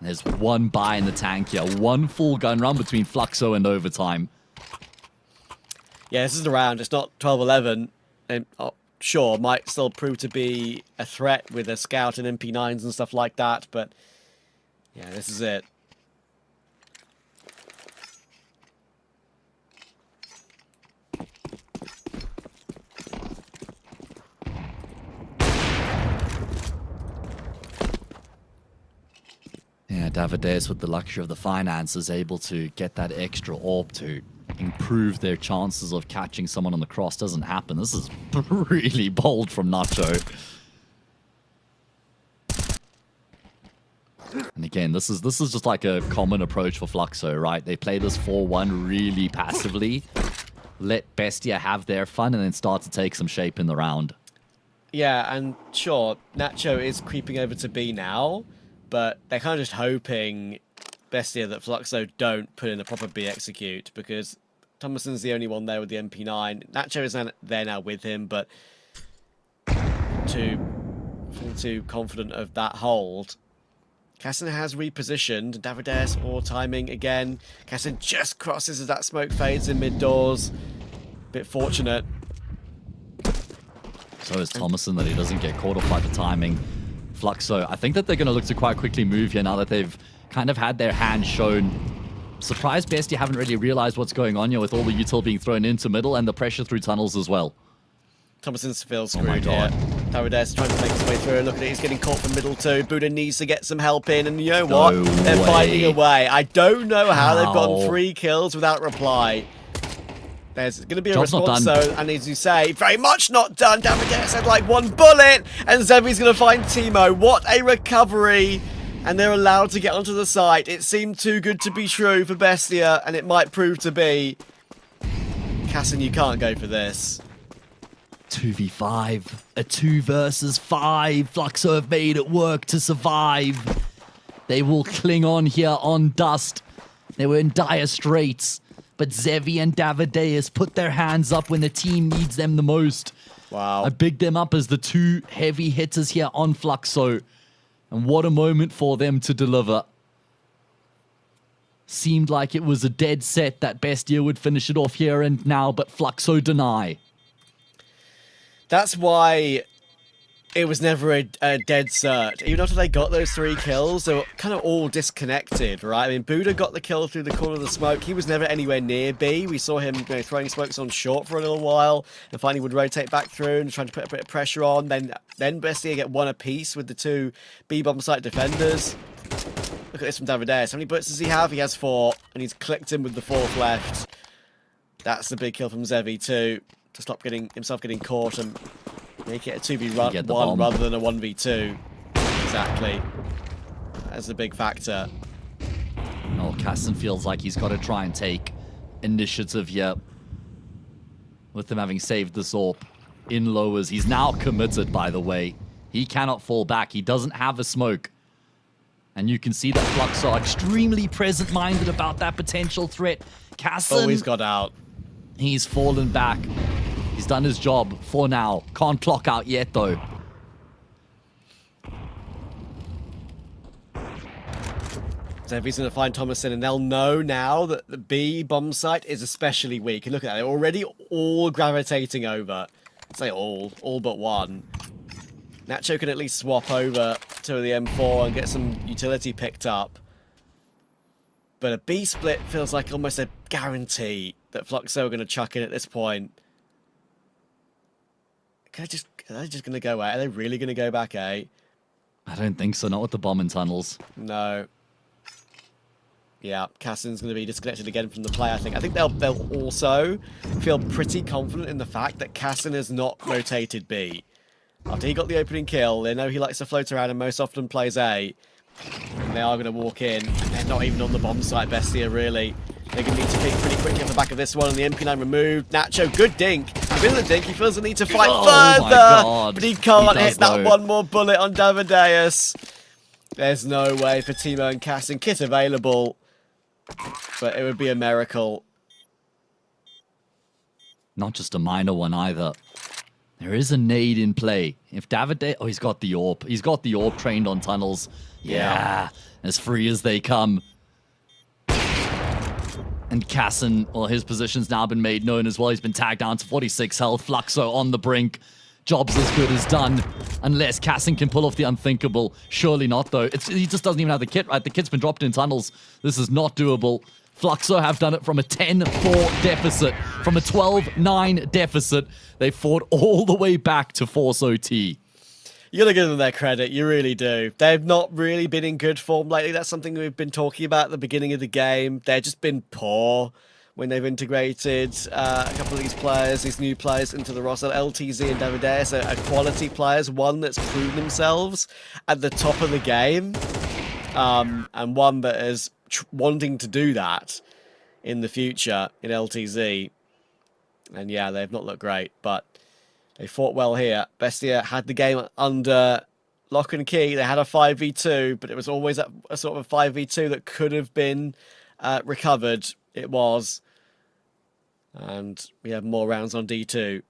There's one buy in the tank here. One full gun run between Fluxo and overtime. Yeah, this is the round. It's not 12-11. And sure, might still prove to be a threat with a scout and MP9s and stuff like that, but yeah, this is it. Yeah, Davideus, with the luxury of the finances, able to get that extra AWP to improve their chances of catching someone on the cross. Doesn't happen. This is really bold from Nacho. And again, this is just like a common approach for Fluxo, right? They play this 4-1 really passively, let Bestia have their fun, and then start to take some shape in the round. Yeah, and sure, Nacho is creeping over to B now, but they're kind of just hoping, Bestia, that Fluxo don't put in a proper B execute, because Thomason's the only one there with the MP9. Nacho is there now with him, but too confident of that hold. Casson has repositioned. Davides or timing again. Casson just crosses as that smoke fades in mid doors. Bit fortunate. So is Thomason, that he doesn't get caught off by the timing. Fluxo, I think that they're going to look to quite quickly move here now that they've kind of had their hand shown. Surprised best you haven't really realized what's going on here with all the util being thrown into middle and the pressure through tunnels as well. Thomason feels Oh my screwed God. here. Davides trying to make his way through. Look at it, he's getting caught from middle too. Buddha needs to get some help in, and you know what? No They're way. finding a way. I don't know how they've How? gotten 3 kills without reply. There's going to be a Job's not response done. though, and as you say, very much not done. Davides had like 1 bullet, and Zevi's going to find Timo. What a recovery! And they're allowed to get onto the site. It seemed too good to be true for Bestia, and it might prove to be. Casson, you can't go for this. 2v5, a 2 versus 5. Fluxo have made it work to survive. They will cling on here on Dust. They were in dire straits, but Zevi and Davideus put their hands up when the team needs them the most. Wow. I bigged them up as the 2 heavy hitters here on Fluxo. And what a moment for them to deliver. Seemed like it was a dead set that Bestia would finish it off here and now, but Fluxo deny. That's why it was never a dead cert. Even after they got those 3 kills, they were kind of all disconnected, right? I mean, Buddha got the kill through the corner of the smoke. He was never anywhere near B. We saw him throwing smokes on short for a little while, and finally would rotate back through and try to put a bit of pressure on. Then Bestia get 1 apiece with the 2 B-bomb site defenders. Look at this from Davides. How many bullets does he have? He has 4, and he's clicked him with the 4th left. That's the big kill from Zevi too. to stop himself getting caught and make it a 2v1 Get the bomb. rather than a 1v2. Exactly. That's a big factor. Oh, Casson feels like he's got to try and take initiative here. With him having saved this AWP in lowers. He's now committed, by the way. He cannot fall back. He doesn't have a smoke. And you can see that Flux are extremely present-minded about that potential threat. Casson... Oh, he's got out. He's fallen back. He's done his job for now. Can't clock out yet, though. Zevy's going to find Thomason, and they'll know now that the B bomb site is especially weak. And look at that, they're already all gravitating over. I'd say all but one. Nacho can at least swap over to the M4 and get some utility picked up. But a B split feels like almost a guarantee that Fluxo are going to chuck in at this point. Are they just going to go out? Are they really going to go back A? I don't think so, not with the bomb in tunnels. No. Yeah, Casson's going to be disconnected again from the play, I think. I think they'll also feel pretty confident in the fact that Casson has not rotated B. After he got the opening kill, they know he likes to float around and most often plays A. And they are going to walk in, and they're not even on the bomb site, Bestia, really. They're going to need to pick pretty quickly off the back of this one, and the MP9 removed. Nacho, good dink. He's in the dink, he feels the need to fight further, my God. but he can't He does, hit that though. one more bullet on Davideus. There's no way for Timo and Casson. Kit available, but it would be a miracle. Not just a minor one either. There is a nade in play. If Davide... Oh, he's got the AWP. He's got the AWP trained on tunnels. Yeah. As free as they come. And Casson, well, his position's now been made known as well. He's been tagged down to 46 health. Fluxo on the brink. Job's as good as done. Unless Casson can pull off the unthinkable. Surely not, though. He just doesn't even have the kit, right? The kit's been dropped in tunnels. This is not doable. Fluxo have done it from a 10-4 deficit. From a 12-9 deficit. They fought all the way back to Force OT. You gotta give them their credit, you really do. They've not really been in good form lately. That's something we've been talking about at the beginning of the game. They've just been poor when they've integrated a couple of these players, these new players into the roster. LTZ and Davideus are quality players, one that's proven themselves at the top of the game, and one that is wanting to do that in the future in LTZ. And yeah, they've not looked great, but they fought well here. Bestia had the game under lock and key. They had a 5v2, but it was always a sort of a 5v2 that could have been recovered. It was. And we have more rounds on D2.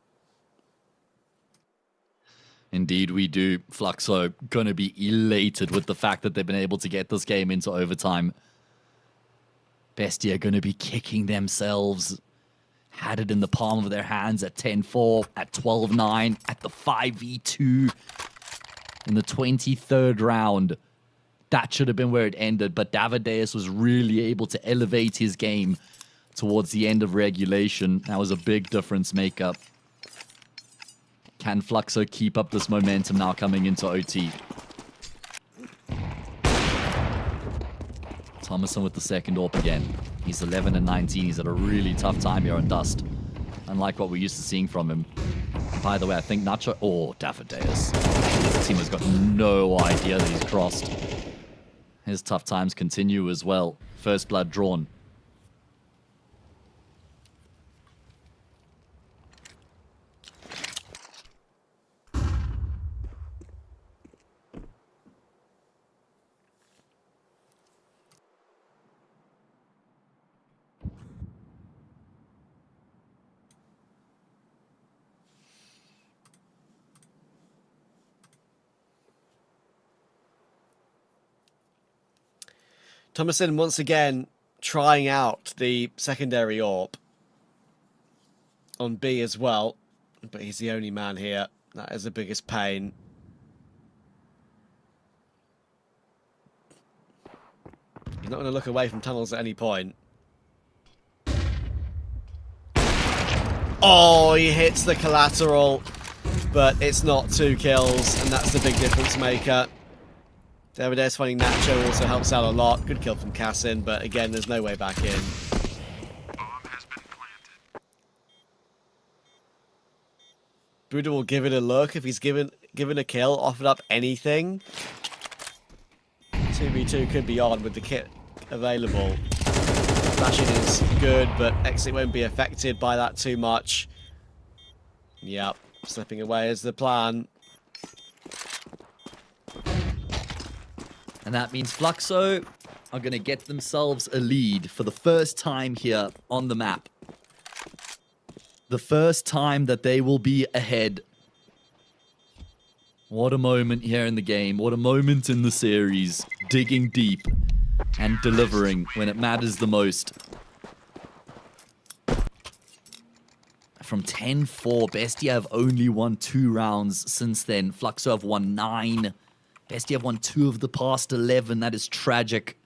Indeed we do. Fluxo gonna be elated with the fact that they've been able to get this game into overtime. Bestia gonna be kicking themselves. Had it in the palm of their hands at 10-4, at 12-9, at the 5v2 in the 23rd round. That should have been where it ended, but Davideus was really able to elevate his game towards the end of regulation. That was a big difference maker. Can Fluxo keep up this momentum now coming into OT? Thomason with the second AWP again. He's 11 and 19. He's had a really tough time here on Dust. Unlike what we're used to seeing from him. By the way, I think Nacho... Oh, Davideus. This team has got no idea that he's crossed. His tough times continue as well. First blood drawn. Thomason once again trying out the secondary AWP on B as well, but he's the only man here. That is the biggest pain. He's not going to look away from tunnels at any point. Oh, he hits the collateral, but it's not 2 kills, and that's the big difference maker. Davideus finding Nacho also helps out a lot. Good kill from Cassin, but again, there's no way back in. Buddha will give it a look if he's given a kill, offered up anything. 2v2 could be on with the kit available. Flashing is good, but exit won't be affected by that too much. Yep, slipping away is the plan. And that means Fluxo are going to get themselves a lead for the first time here on the map. The first time that they will be ahead. What a moment here in the game. What a moment in the series. Digging deep and delivering when it matters the most. From 10-4, Bestia have only won 2 rounds since then. Fluxo have won 9. Bestia have won 2 of the past 11. That is tragic.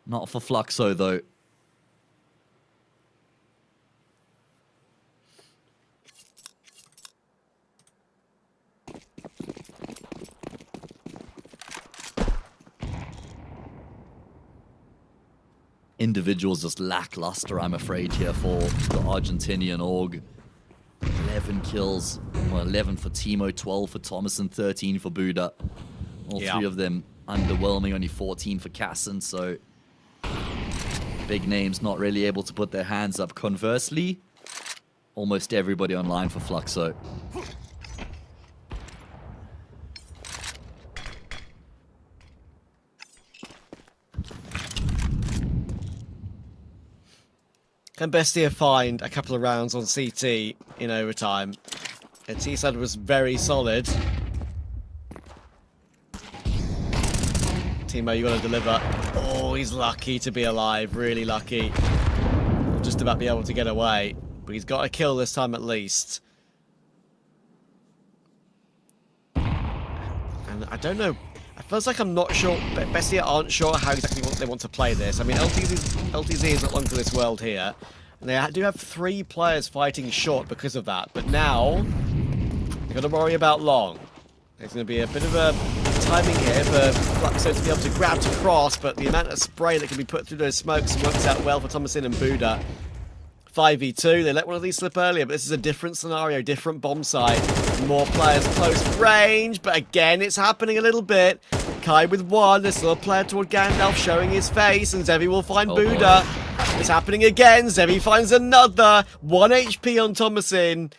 Not for Fluxo, though. Individuals just lackluster, I'm afraid, here for the Argentinian org. 11 kills. Well, 11 for Timo, 12 for Thomas, and 13 for Buddha. All 3 of them underwhelming, only 14 for Casson, so big names not really able to put their hands up. Conversely, almost everybody online for Fluxo. Can Bestia find a couple of rounds on CT in overtime? And T-side was very solid. Timo, you got to deliver. Oh, he's lucky to be alive. Really lucky. He'll just about be able to get away. But he's got a kill this time at least. And I don't know. It feels like I'm not sure. Bestia aren't sure how exactly they want to play this. I mean, LTZ is not long for this world here. And they do have 3 players fighting short because of that. But now, they've got to worry about long. There's going to be a bit of a timing here for Fluxo to be able to grab to cross, but the amount of spray that can be put through those smokes works out well for Thomasin and Buddha. 5v2, they let one of these slip earlier, but this is a different scenario, different bomb site. More players close range, but again, it's happening a little bit. Kai with 1, there's still a player toward Gandalf showing his face, and Zevi will find Buddha. It's happening again, Zevi finds another. 1 HP on Thomasin.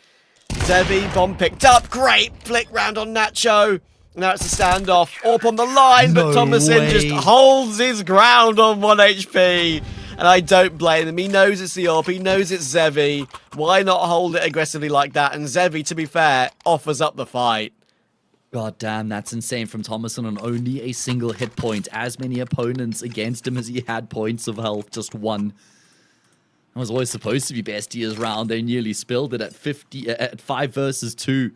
Zevi, bomb picked up, great flick round on Nacho. Now it's a standoff, up on the line, but Thomasin just holds his ground on 1 HP. And I don't blame him. He knows it's the AWP. He knows it's Zevi. Why not hold it aggressively like that? And Zevi, to be fair, offers up the fight. God damn, that's insane from Thomasin on only a single hit point. As many opponents against him as he had points of health, just 1. It was always supposed to be Bestia's round. They nearly spilled it at 5 versus 2.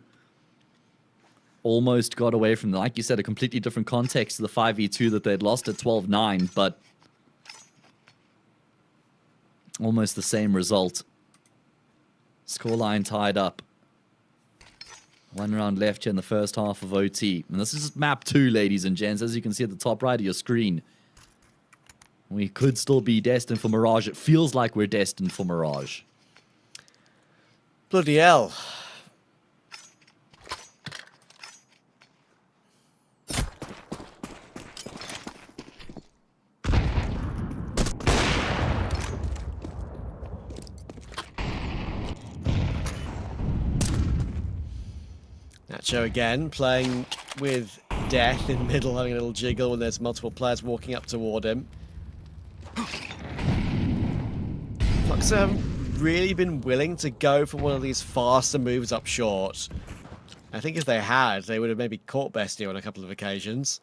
Almost got away from, like you said, a completely different context to the 5v2 that they'd lost at 12-9, but almost the same result. Scoreline tied up. 1 round left here in the first half of OT. And this is map 2, ladies and gents, as you can see at the top right of your screen. We could still be destined for Mirage. It feels like we're destined for Mirage. Bloody hell. Nacho again, playing with Death in the middle, having a little jiggle when there's multiple players walking up toward him. Fluxo haven't really been willing to go for one of these faster moves up short. I think if they had, they would have maybe caught Bestia on a couple of occasions.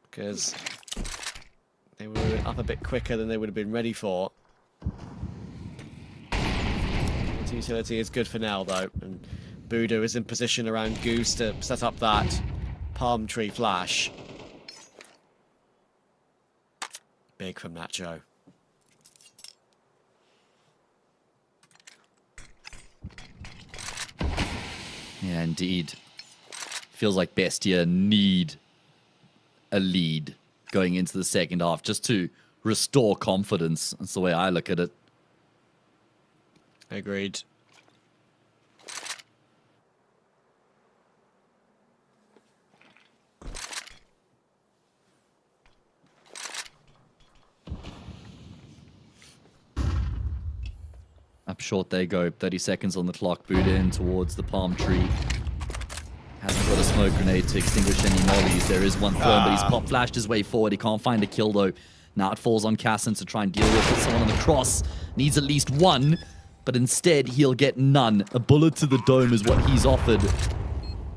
Because they would have been up a bit quicker than they would have been ready for. Utility is good for now, though. And Buddha is in position around Goose to set up that palm tree flash. Big from Nacho. Yeah, indeed. Feels like Bestia need a lead going into the second half just to restore confidence. That's the way I look at it. Agreed. short they go. 30 seconds on the clock. Buddha in towards the palm tree. Hasn't got a smoke grenade to extinguish any mollies. There is one thrown, but he's pop flashed his way forward. He can't find a kill though. Now it falls on Cassin to try and deal with it. Someone on the cross needs at least one, but instead he'll get none. A bullet to the dome is what he's offered,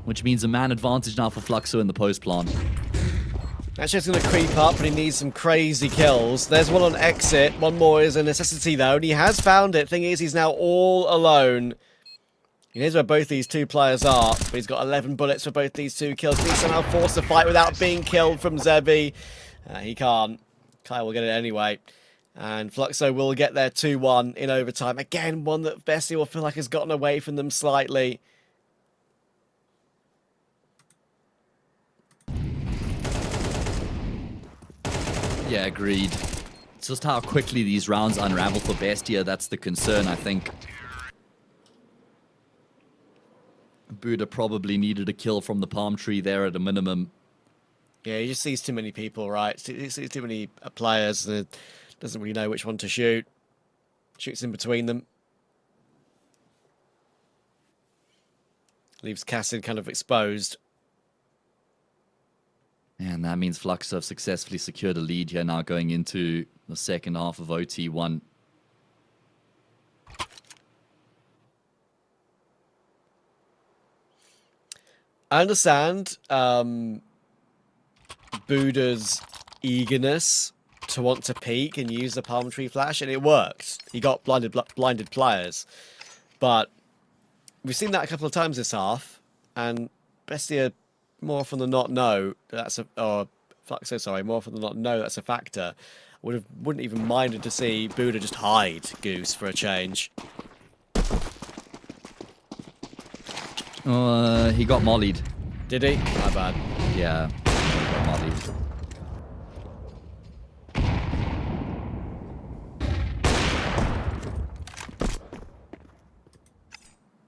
which means a man advantage now for Fluxo in the post plant. That's just going to creep up, but he needs some crazy kills. There's one on exit. One more is a necessity, though, and he has found it. Thing is, he's now all alone. He knows where both these two players are, but he's got 11 bullets for both these two kills. Can he somehow force a fight without being killed from Zevi? He can't. Kai will get it anyway. And Fluxo will get there 2-1 in overtime. Again, one that Bessie will feel like has gotten away from them slightly. Yeah, agreed. It's just how quickly these rounds unravel for Bestia. That's the concern, I think. Buddha probably needed a kill from the palm tree there at a minimum. Yeah, he just sees too many people, right? He sees too many players and doesn't really know which one to shoot. Shoots in between them. Leaves Cassid kind of exposed. And that means Flux have successfully secured a lead here now going into the second half of OT1. I understand Buddha's eagerness to want to peek and use the palm tree flash, and it worked. He got blinded players. But we've seen that a couple of times this half, and Bestia more often than not know that's a Fluxo, sorry, more often than not know that's a factor. Wouldn't even minded to see Buddha just hide Goose for a change. He got mollied. Did he? My bad. Yeah, he got mollied.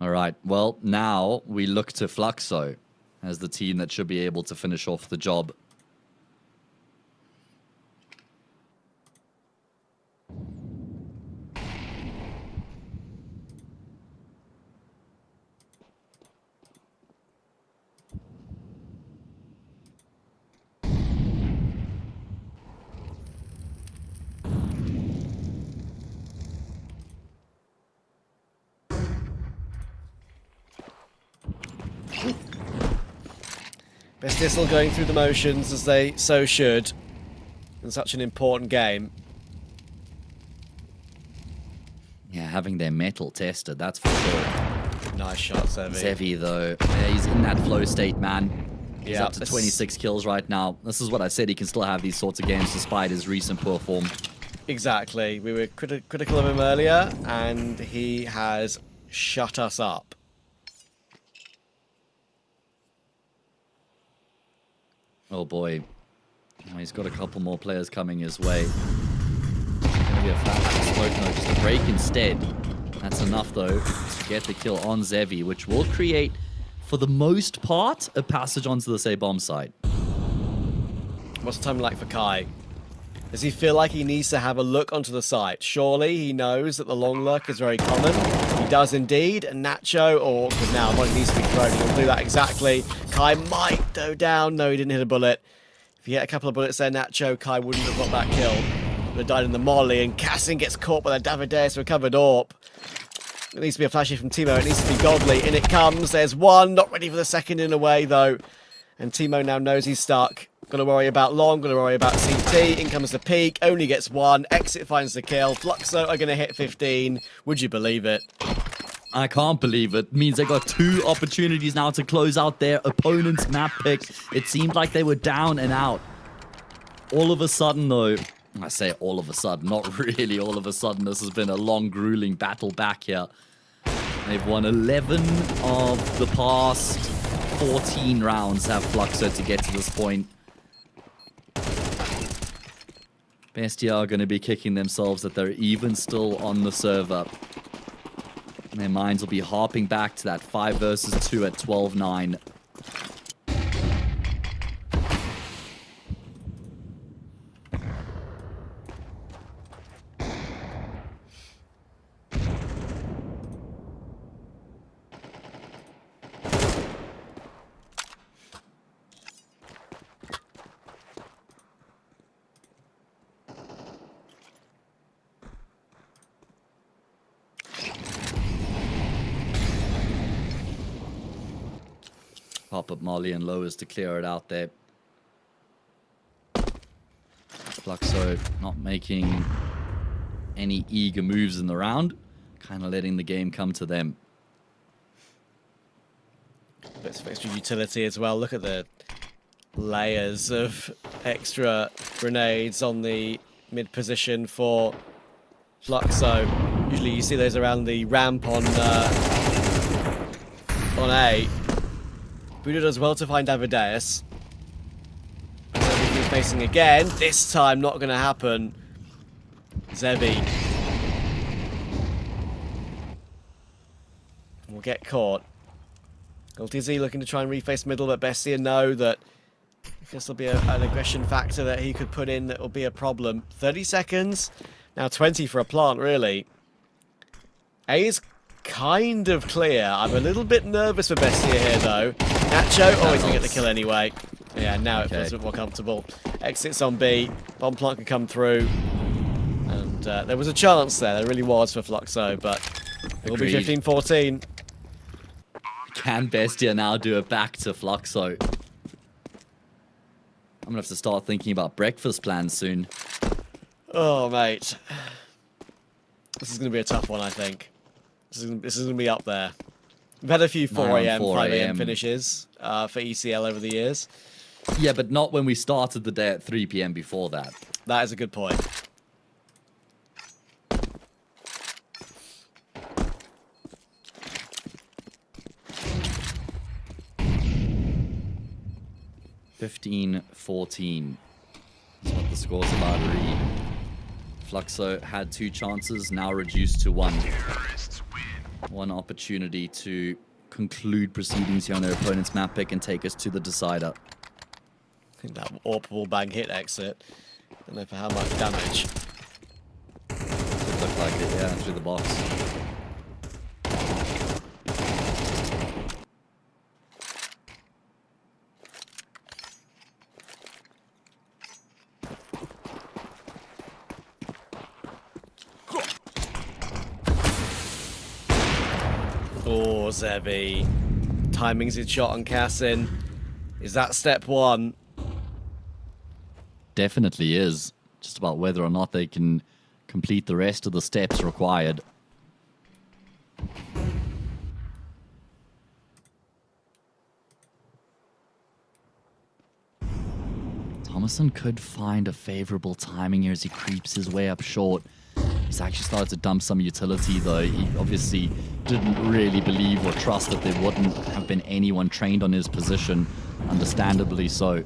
All right, well, now we look to Fluxo as the team that should be able to finish off the job. Bestia still going through the motions as they so should in such an important game. Yeah, having their metal tested, that's for sure. Nice shot, Zevi. Zevi, though, yeah, he's in that flow state, man. He's Yeah, up to 26 kills right now. This is what I said, he can still have these sorts of games despite his recent poor form. Exactly. We were critical of him earlier, and he has shut us up. Oh boy. Oh, he's got a couple more players coming his way. Gonna be a flat smoke, no, just a break instead. That's enough though to get the kill on Zevi, which will create, for the most part, a passage onto the say bomb site. What's the time like for Kai? Does he feel like he needs to have a look onto the site? Surely he knows that the long lurk is very common. He does indeed. And Nacho, or now, one needs to be thrown. He'll do that exactly. Kai might go down. No, he didn't hit a bullet. If he hit a couple of bullets there, Nacho, Kai wouldn't have got that kill. Would have died in the molly. And Cassin gets caught by the Davideus recovered AWP. It needs to be a flashy from Timo. It needs to be godly. In it comes. There's one. Not ready for the second in a way, though. And Timo now knows he's stuck. Got to worry about long, got to worry about CT. In comes the peak, only gets one. Exit finds the kill. Fluxo are going to hit 15. Would you believe it? I can't believe it. Means they got two opportunities now to close out their opponent's map pick. It seemed like they were down and out. All of a sudden, though, I say all of a sudden, not really all of a sudden. This has been a long, grueling battle back here. They've won 11 of the past 14 rounds, have Fluxo to get to this point. Bestia are going to be kicking themselves that they're even still on the server. And their minds will be harping back to that 5 versus 2 at 12-9. Pop up Molly and lowers to clear it out there. Fluxo not making any eager moves in the round, kind of letting the game come to them. Bits of extra utility as well. Look at the layers of extra grenades on the mid position for Fluxo. Usually you see those around the ramp on A. Buddha does well to find Amadeus. And then he's facing again. This time not going to happen. Zebi will get caught. LTZ looking to try and reface middle, but Bestia know that this will be an aggression factor that he could put in that will be a problem. 30 seconds. Now 20 for a plant, really. A is kind of clear. I'm a little bit nervous for Bestia here, though. Nacho, oh, he's going to get the kill anyway. Yeah, now it feels a bit more comfortable. Exits on B. Bomb plant can come through. And there was a chance there. There really was for Fluxo, but it will be 15-14. Can Bestia now do it back to Fluxo? I'm going to have to start thinking about breakfast plans soon. Oh, mate. This is going to be a tough one, I think. This is going to be up there. We've had a few 4 a.m., 5 a.m. finishes for ECL over the years. Yeah, but not when we started the day at 3 p.m. before that. That is a good point. (15-14). That's what the score's about to read. Fluxo had 2 chances, now reduced to 1. One opportunity to conclude proceedings here on their opponent's map pick and take us to the decider. I think that AWP will bang hit exit. Don't know for how much damage. It looked like it, yeah, through the box. Oh, Zebi. Timing's his shot on Cassin. Is that step 1? Definitely is. Just about whether or not they can complete the rest of the steps required. Thomason could find a favorable timing here as he creeps his way up short. He's actually started to dump some utility, though. He obviously didn't really believe or trust that there wouldn't have been anyone trained on his position, understandably so.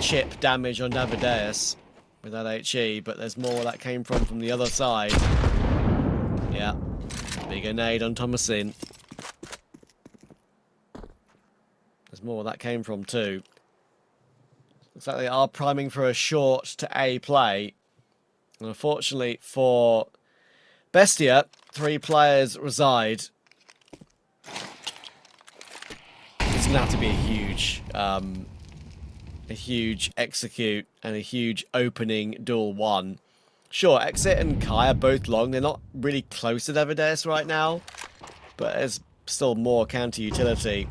Chip damage on Navadeus with that HE, but there's more where that came from the other side. Yeah, big nade on Thomasin. There's more where that came from too. Looks like they are priming for a short to A play. And unfortunately for Bestia, 3 players reside. It's going to have to be a huge execute and a huge opening duel 1. Sure, Exit and Kai are both long. They're not really close to Devadeus right now, but there's still more counter utility.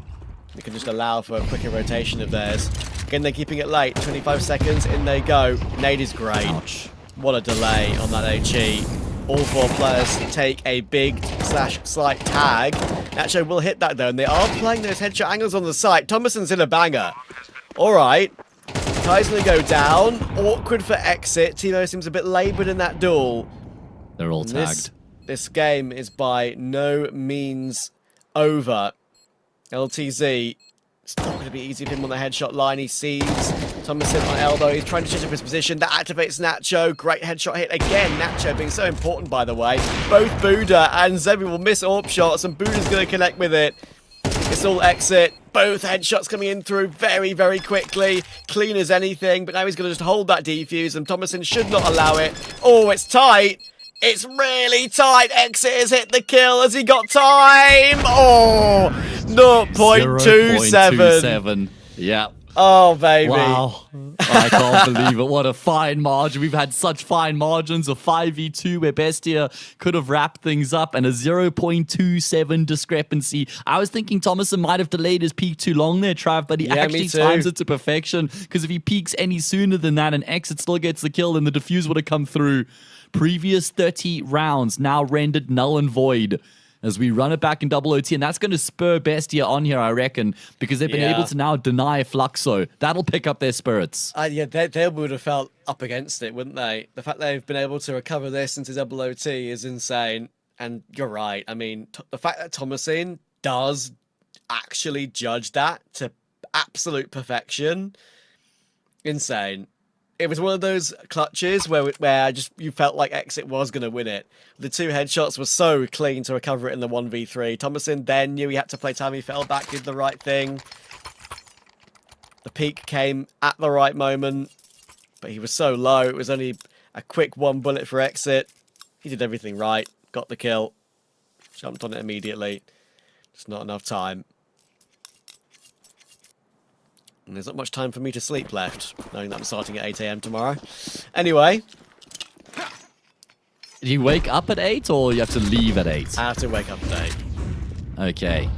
We can just allow for a quicker rotation of theirs. Again, they're keeping it late. 25 seconds, in they go. Nade is great. Ouch. What a delay on that HE. All 4 players take a big / slight tag. Nacho will hit that though, and they are playing those headshot angles on the site. Thomason's in a banger. Alright. Kai's gonna go down. Awkward for Exit. Timo seems a bit laboured in that duel. They're all tagged. This game is by no means over. LTZ, it's not going to be easy for him on the headshot line. He sees Thomason on elbow. He's trying to change up his position. That activates Nacho. Great headshot hit again. Nacho being so important, by the way. Both Buddha and Zebi will miss AWP shots, and Buddha's going to connect with it. It's all Exit. Both headshots coming in through very, very quickly. Clean as anything, but now he's going to just hold that defuse, and Thomason should not allow it. Oh, it's tight. It's really tight. Exit has hit the kill. Has he got time? Oh, 0.27. 0.27. Yeah. Oh, baby. Wow. I can't believe it. What a fine margin. We've had such fine margins. A 5v2 where Bestia could have wrapped things up and a 0.27 discrepancy. I was thinking Thomason might have delayed his peak too long there, Trav, but he Yeah, actually me too. times it to perfection, because if he peaks any sooner than that and Exit still gets the kill, then the defuse would have come through. Previous 30 rounds now rendered null and void as we run it back in double OT, and that's going to spur Bestia on here, I reckon, because they've been able to now deny Fluxo. That'll pick up their spirits. Yeah, they would have felt up against it, wouldn't they? The fact they've been able to recover this into double OT is insane. And you're right. I mean, the fact that Thomason does actually judge that to absolute perfection, insane. It was one of those clutches where you felt like Exit was going to win it. The two headshots were so clean to recover it in the 1v3. Thomason then knew he had to play time. He fell back, did the right thing. The peak came at the right moment, but he was so low. It was only a quick one bullet for Exit. He did everything right, got the kill, jumped on it immediately. Just not enough time. And there's not much time for me to sleep left, knowing that I'm starting at 8 AM tomorrow. Anyway. Do you wake up at 8 or you have to leave at 8? I have to wake up at 8. Okay.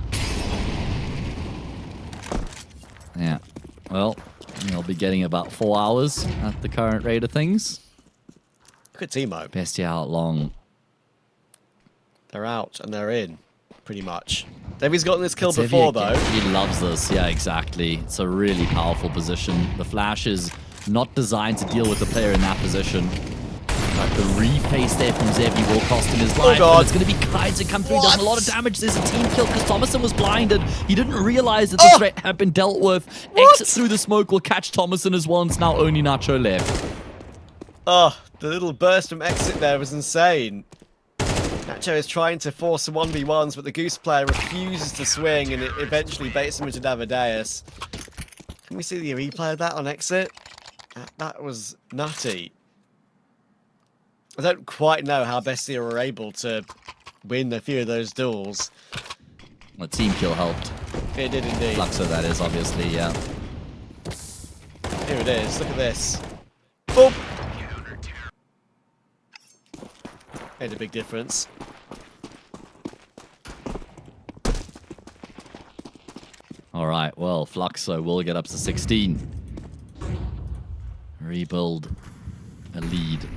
Yeah. Well, you'll be getting about 4 hours at the current rate of things. Look at Timo. Bestia out long. They're out and they're in, pretty much. Devi's gotten this kill It's Heavy before, again. though. He loves this. Yeah, exactly. It's a really powerful position. The flash is not designed to deal with the player in that position. But the repace there from Zevi will cost him his life. God. It's going to be Kai to come through. He does a lot of damage. There's a team kill because Thomason was blinded. He didn't realize that the threat had been dealt with. Exit through the smoke will catch Thomason as well. It's now only Nacho left. Oh, the little burst from Exit there was insane. Nacho is trying to force some 1v1s, but the Goose player refuses to swing, and it eventually baits him into Davideus. Can we see the replay of that on Exit? That was nutty. I don't quite know how Bestia were able to win a few of those duels. The team kill helped. It did indeed. Fluxo, that is, obviously, yeah. Here it is. Look at this. Boom! Made a big difference. All right, well, Fluxo will get up to 16. Rebuild a lead,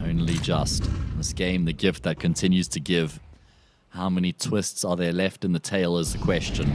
only just. This game, the gift that continues to give. How many twists are there left in the tail is the question.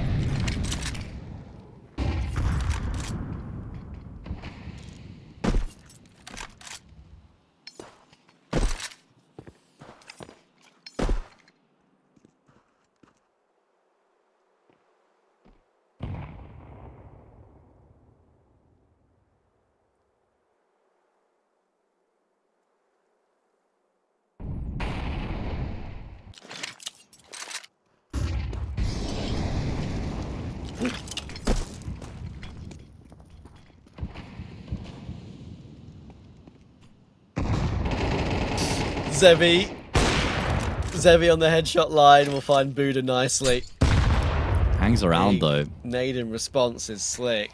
Zevi on the headshot line will find Buddha nicely. Hangs around, though. Nade in response is slick.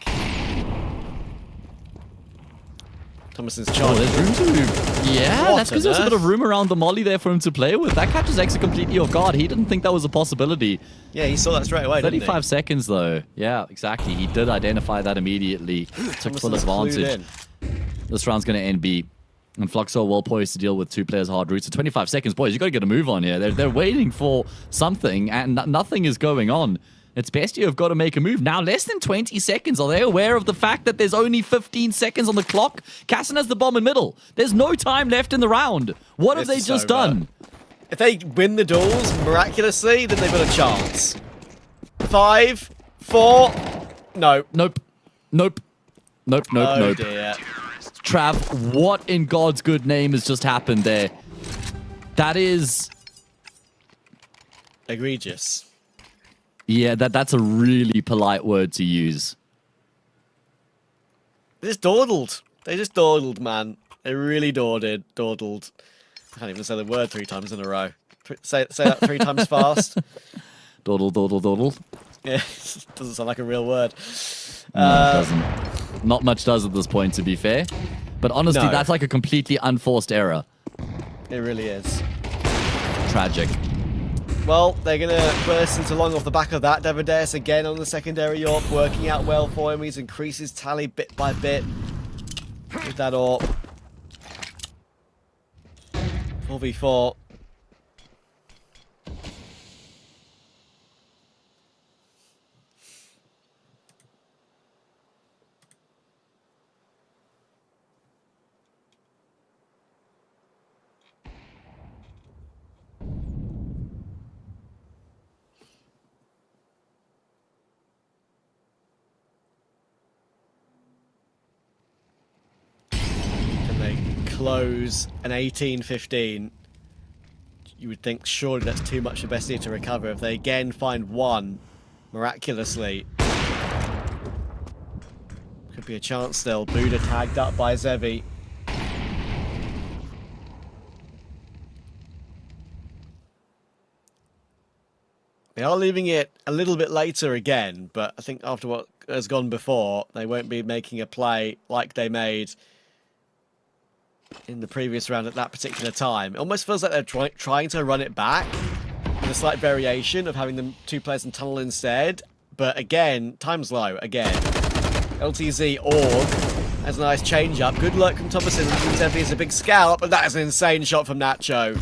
Thomason's Oh, charge. there's room to move. Yeah, What that's because on there's a bit earth? of room around the molly there for him to play with. That catches Exit completely off guard. He didn't think that was a possibility. Yeah, he saw that straight away, didn't he? 35 seconds, though. Yeah, exactly. He did identify that immediately. Took full Thomason's clued advantage. in. This round's going to end B. And Fluxo well poised to deal with two players' hard routes. So 25 seconds, boys, you got to get a move on here. They're waiting for something, and nothing is going on. It's Bestia who've got to make a move. Now, less than 20 seconds. Are they aware of the fact that there's only 15 seconds on the clock? Casson has the bomb in middle. There's no time left in the round. What have This they is just over. done? If they win the duels miraculously, then they've got a chance. 5, 4, no. Nope. Nope. Nope, nope, Oh nope. dear. Trav, what in God's good name has just happened there? That is... Egregious. Yeah, that's a really polite word to use. They just dawdled. They just dawdled, man. They really dawdled. I can't even say the word 3 times in a row. Say that 3 times fast. Dawdle, dawdle, dawdle. Yeah, doesn't sound like a real word. No, it doesn't. Not much does at this point, to be fair. But honestly, No. that's like a completely unforced error. It really is. Tragic. Well, they're going to burst into long off the back of that. Devadeus again on the secondary AWP, working out well for him. He's increased his tally bit by bit with that AWP. 4v4. Close an 18-15. You would think surely that's too much for Bestia to recover. If they again find one, miraculously, could be a chance still. Buddha tagged up by Zevi. They are leaving it a little bit later again, but I think after what has gone before, they won't be making a play like they made in the previous round at that particular time. It almost feels like they're trying to run it back with a slight variation of having them 2 players in tunnel instead. But again, time's low again. LTZ Org has a nice change up. Good luck from Thomason. Zevi is a big scalp, but that is an insane shot from Nacho.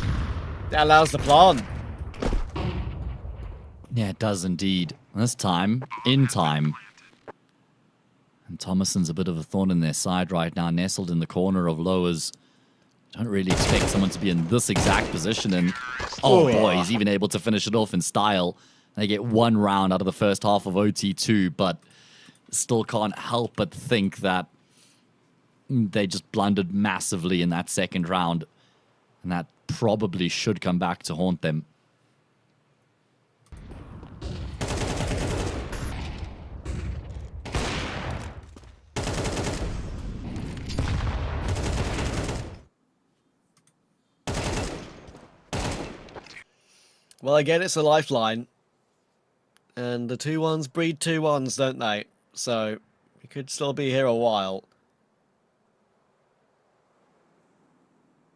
That allows the plan. Yeah, it does indeed. This time, in time. And Thomason's a bit of a thorn in their side right now, nestled in the corner of lowers. Don't really expect someone to be in this exact position. And oh boy, he's even able to finish it off in style. They get 1 round out of the first half of OT2, but still can't help but think that they just blundered massively in that second round. And that probably should come back to haunt them. Well, again, it's a lifeline. And the 2-1s breed 2-1s, don't they? So, we could still be here a while.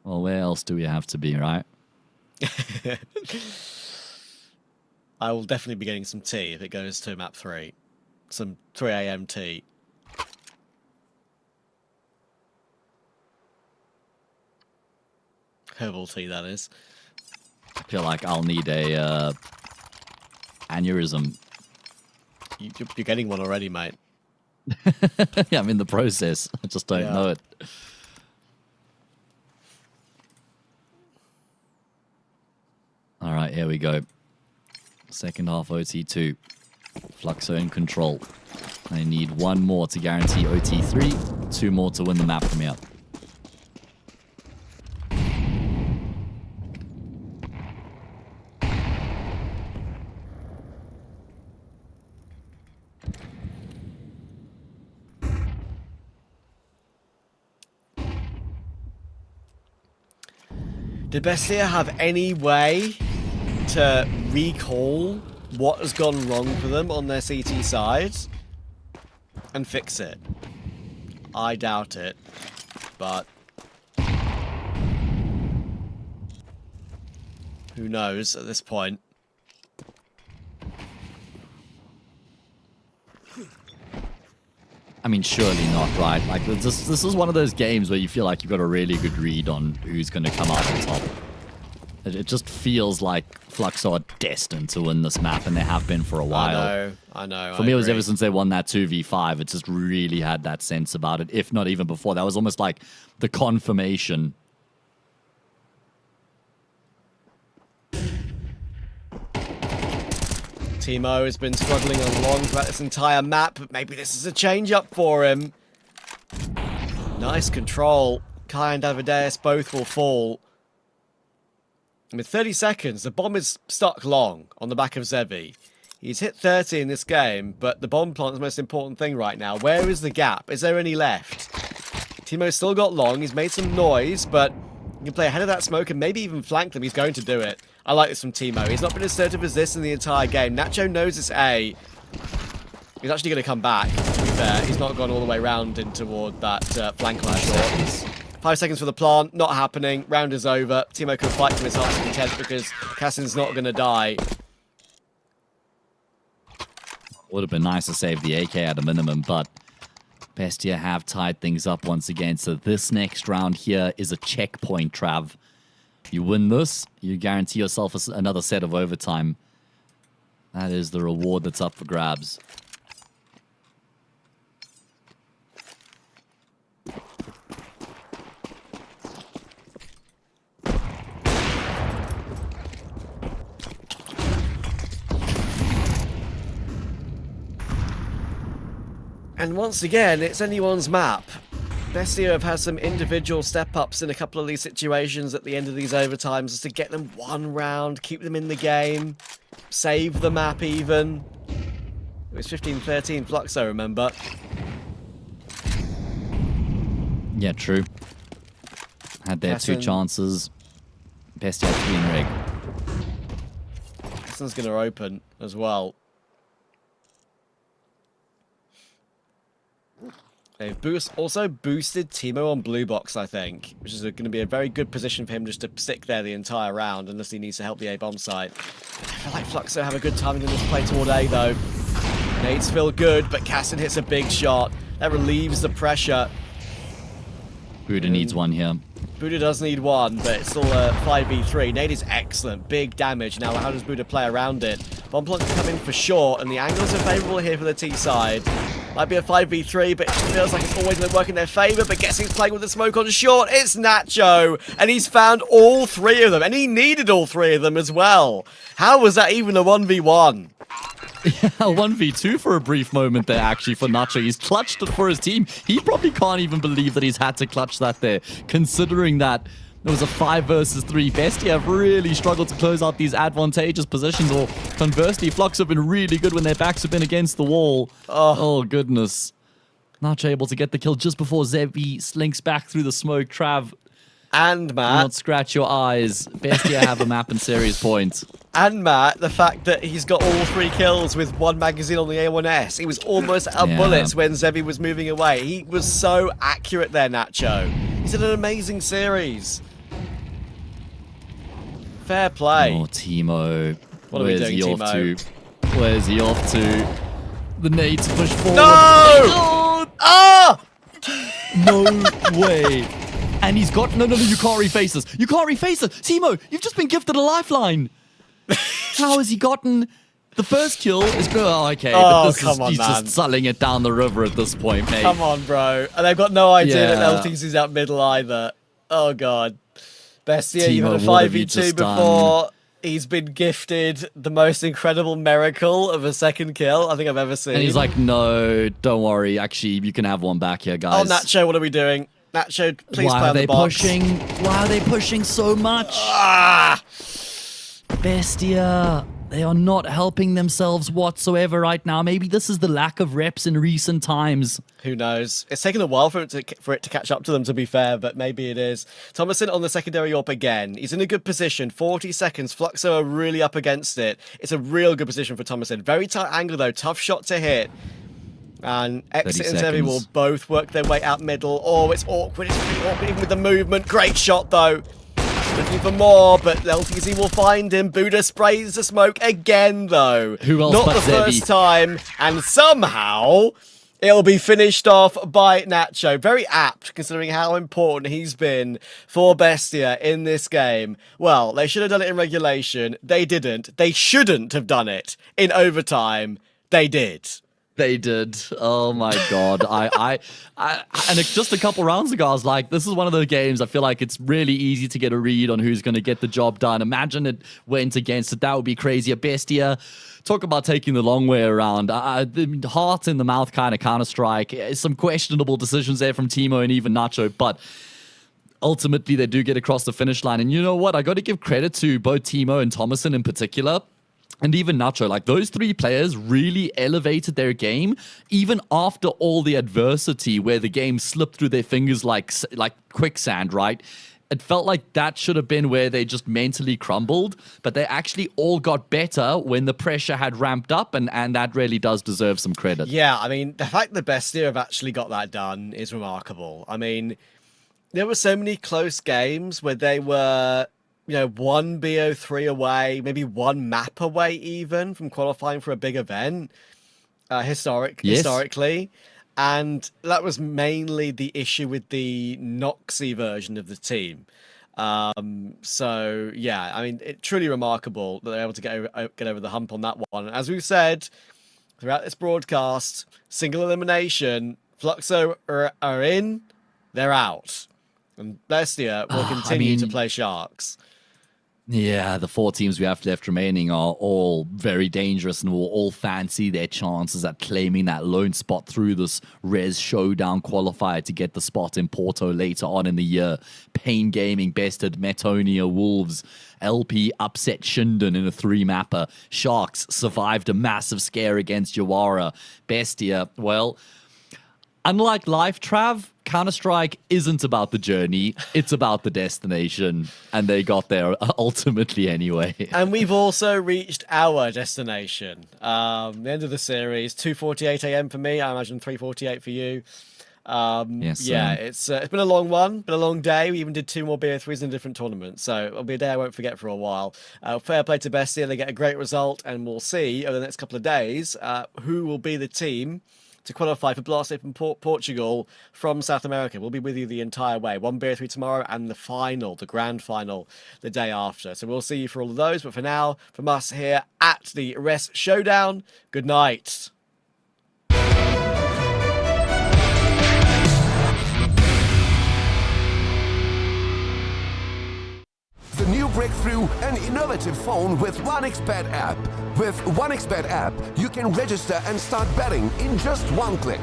Well, where else do we have to be, right? I will definitely be getting some tea if it goes to map 3. Some 3 AM tea. Herbal tea, that is. I feel like I'll need a aneurysm. You're getting one already, mate. Yeah, I'm in the process. I just don't know it. All right, here we go. Second half OT2. Fluxo in control. I need 1 more to guarantee OT3. 2 more to win the map from here. Did Bestia have any way to recall what has gone wrong for them on their CT side and fix it? I doubt it, but who knows at this point? I mean, surely not, right? Like, this is one of those games where you feel like you've got a really good read on who's going to come out on top. It just feels like Fluxo are destined to win this map, and they have been for a while. I know. For me, it was ever since they won that 2v5. It just really had that sense about it, if not even before. That was almost like the confirmation. Timo has been struggling along throughout this entire map, but maybe this is a change-up for him. Nice control. Kai and Davideus both will fall. And with 30 seconds, the bomb is stuck long on the back of Zevi. He's hit 30 in this game, but the bomb plant is the most important thing right now. Where is the gap? Is there any left? Timo's still got long. He's made some noise, but he can play ahead of that smoke and maybe even flank them. He's going to do it. I like this from Timo. He's not been assertive as this in the entire game. Nacho knows it's A. He's actually going to come back, to be fair. He's not gone all the way round in toward that flank on short. 5 seconds for the plant, not happening. Round is over. Timo can fight to his heart's content because Cassin's not going to die. Would have been nice to save the AK at a minimum, but Bestia have tied things up once again. So this next round here is a checkpoint, Trav. You win this, you guarantee yourself another set of overtime. That is the reward that's up for grabs. And once again, it's anyone's map. Bestia have had some individual step-ups in a couple of these situations at the end of these overtimes just to get them one round, keep them in the game, save the map even. It was 15-13 Fluxo, remember? Yeah, true. Had their two chances. Bestia had 3 in rig. This one's going to open as well. They've also boosted Timo on blue box, I think, which is going to be a very good position for him just to stick there the entire round, unless he needs to help the A-bomb site. I feel like Fluxo have a good timing in this play toward A, though. Nades feel good, but Cassin hits a big shot. That relieves the pressure. Buddha needs one here. Buddha does need one, but it's still a 5v3. Nade is excellent, big damage. Now, how does Buddha play around it? Bomb plant can come in for short, and the angles are favourable here for the T side. Might be a 5v3, but it feels like it's always going to work in their favour. But guess who's playing with the smoke on short? It's Nacho, and he's found all 3 of them, and he needed all 3 of them as well. How was that even a 1v1? Yeah, 1v2 for a brief moment there, actually, for Nacho. He's clutched it for his team. He probably can't even believe that he's had to clutch that there, considering that it was a 5 versus 3. Bestia have really struggled to close out these advantageous positions, or conversely, Flux have been really good when their backs have been against the wall. Oh goodness. Nacho able to get the kill just before Zevi slinks back through the smoke. Trav, And do Matt, not scratch your eyes. Bestia have a map and series point. and Matt, the fact that he's got all 3 kills with 1 magazine on the A1S. He was almost out of bullets when Zevi was moving away. He was so accurate there, Nacho. He's had an amazing series. Fair play. Oh, Timo. What are we doing, he Timo? off to? Where's he off to? The nades push forward. No! Oh, Ah! no way. And he's got... No, you can't reface this. You can't reface it. Timo, you've just been gifted a lifeline. How has he gotten... The first kill is good. Oh, okay. Oh, but come on, he's man. just sulling it down the river at this point, mate. Come on, bro. And they've got no idea that Yeah. L thinks he's out middle either. Oh, God. Bestia, you've Timo, had a what have you 5v2 just done? before. He's been gifted the most incredible miracle of a second kill I think I've ever seen. And he's like, no, don't worry. Actually, you can have one back here, oh, guys. Nacho, what are we doing? Nacho, please Why play are on the they box. pushing? Why are they pushing so much? Ah! Bestia, they are not helping themselves whatsoever right now. Maybe this is the lack of reps in recent times. Who knows? It's taken a while for it to catch up to them, to be fair, but maybe it is. Thomason on the secondary AWP again. He's in a good position. 40 seconds. Fluxo are really up against it. It's a real good position for Thomason. Very tight angle, though. Tough shot to hit. And Exit and Zevi will both work their way out middle. Oh, it's awkward. It's pretty awkward even with the movement. Great shot, though. Looking for more, but LTZ will find him. Buddha sprays the smoke again, though. Who else Not but the Zevi? first time. And somehow... it'll be finished off by Nacho. Very apt, considering how important he's been for Bestia in this game. Well, they should have done it in regulation. They didn't. They shouldn't have done it in overtime. They did. They did. Oh my god. And just a couple rounds ago, I was like, this is one of the games I feel like it's really easy to get a read on who's going to get the job done. Imagine it went against it. That would be crazy. A Bestia, talk about taking the long way around. The heart in the mouth kind of Counter-Strike. Some questionable decisions there from Timo and even Nacho, but ultimately they do get across the finish line. And you know what? I got to give credit to both Timo and Thomason in particular. And even Nacho, like those 3 players really elevated their game, even after all the adversity where the game slipped through their fingers like quicksand, right? it felt like that should have been where they just mentally crumbled, but they actually all got better when the pressure had ramped up, and that really does deserve some credit. Yeah, I mean, the fact that Bestia have actually got that done is remarkable. I mean, there were so many close games where they were, one BO3 away, maybe one map away even from qualifying for a big event, historically. And that was mainly the issue with the Noxy version of the team. So, yeah, I mean, it's truly remarkable that they're able to get over the hump on that one. As we've said throughout this broadcast, single elimination, Fluxo are in, they're out. And Bestia will continue to play Sharks. Yeah, the 4 teams we have left remaining are all very dangerous and will all fancy their chances at claiming that lone spot through this Res Showdown qualifier to get the spot in Porto later on in the year. Pain Gaming bested Metonia Wolves. LP upset Shinden in a 3-mapper. Sharks survived a massive scare against Yawara. Bestia, well, unlike Life Trav, Counter-Strike isn't about the journey, it's about the destination, and they got there ultimately anyway. And we've also reached our destination. The end of the series, 2:48 a.m. for me, I imagine 3:48 for you. Yes, yeah, it's been a long one, been a long day. We even did 2 more BO3s in different tournaments, so it'll be a day I won't forget for a while. Fair play to Bestia, they get a great result, and we'll see over the next couple of days who will be the team to qualify for Blast Open Portugal from South America. We'll be with you the entire way. 1 BO3 tomorrow and the final, the grand final, the day after. So we'll see you for all of those. But for now, from us here at the Res Showdown, good night. The new breakthrough and innovative phone with 1xBet app. With 1xBet app, you can register and start betting in just one click.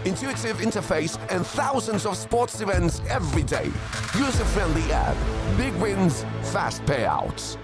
Intuitive interface and thousands of sports events every day. User-friendly app. Big wins, fast payouts.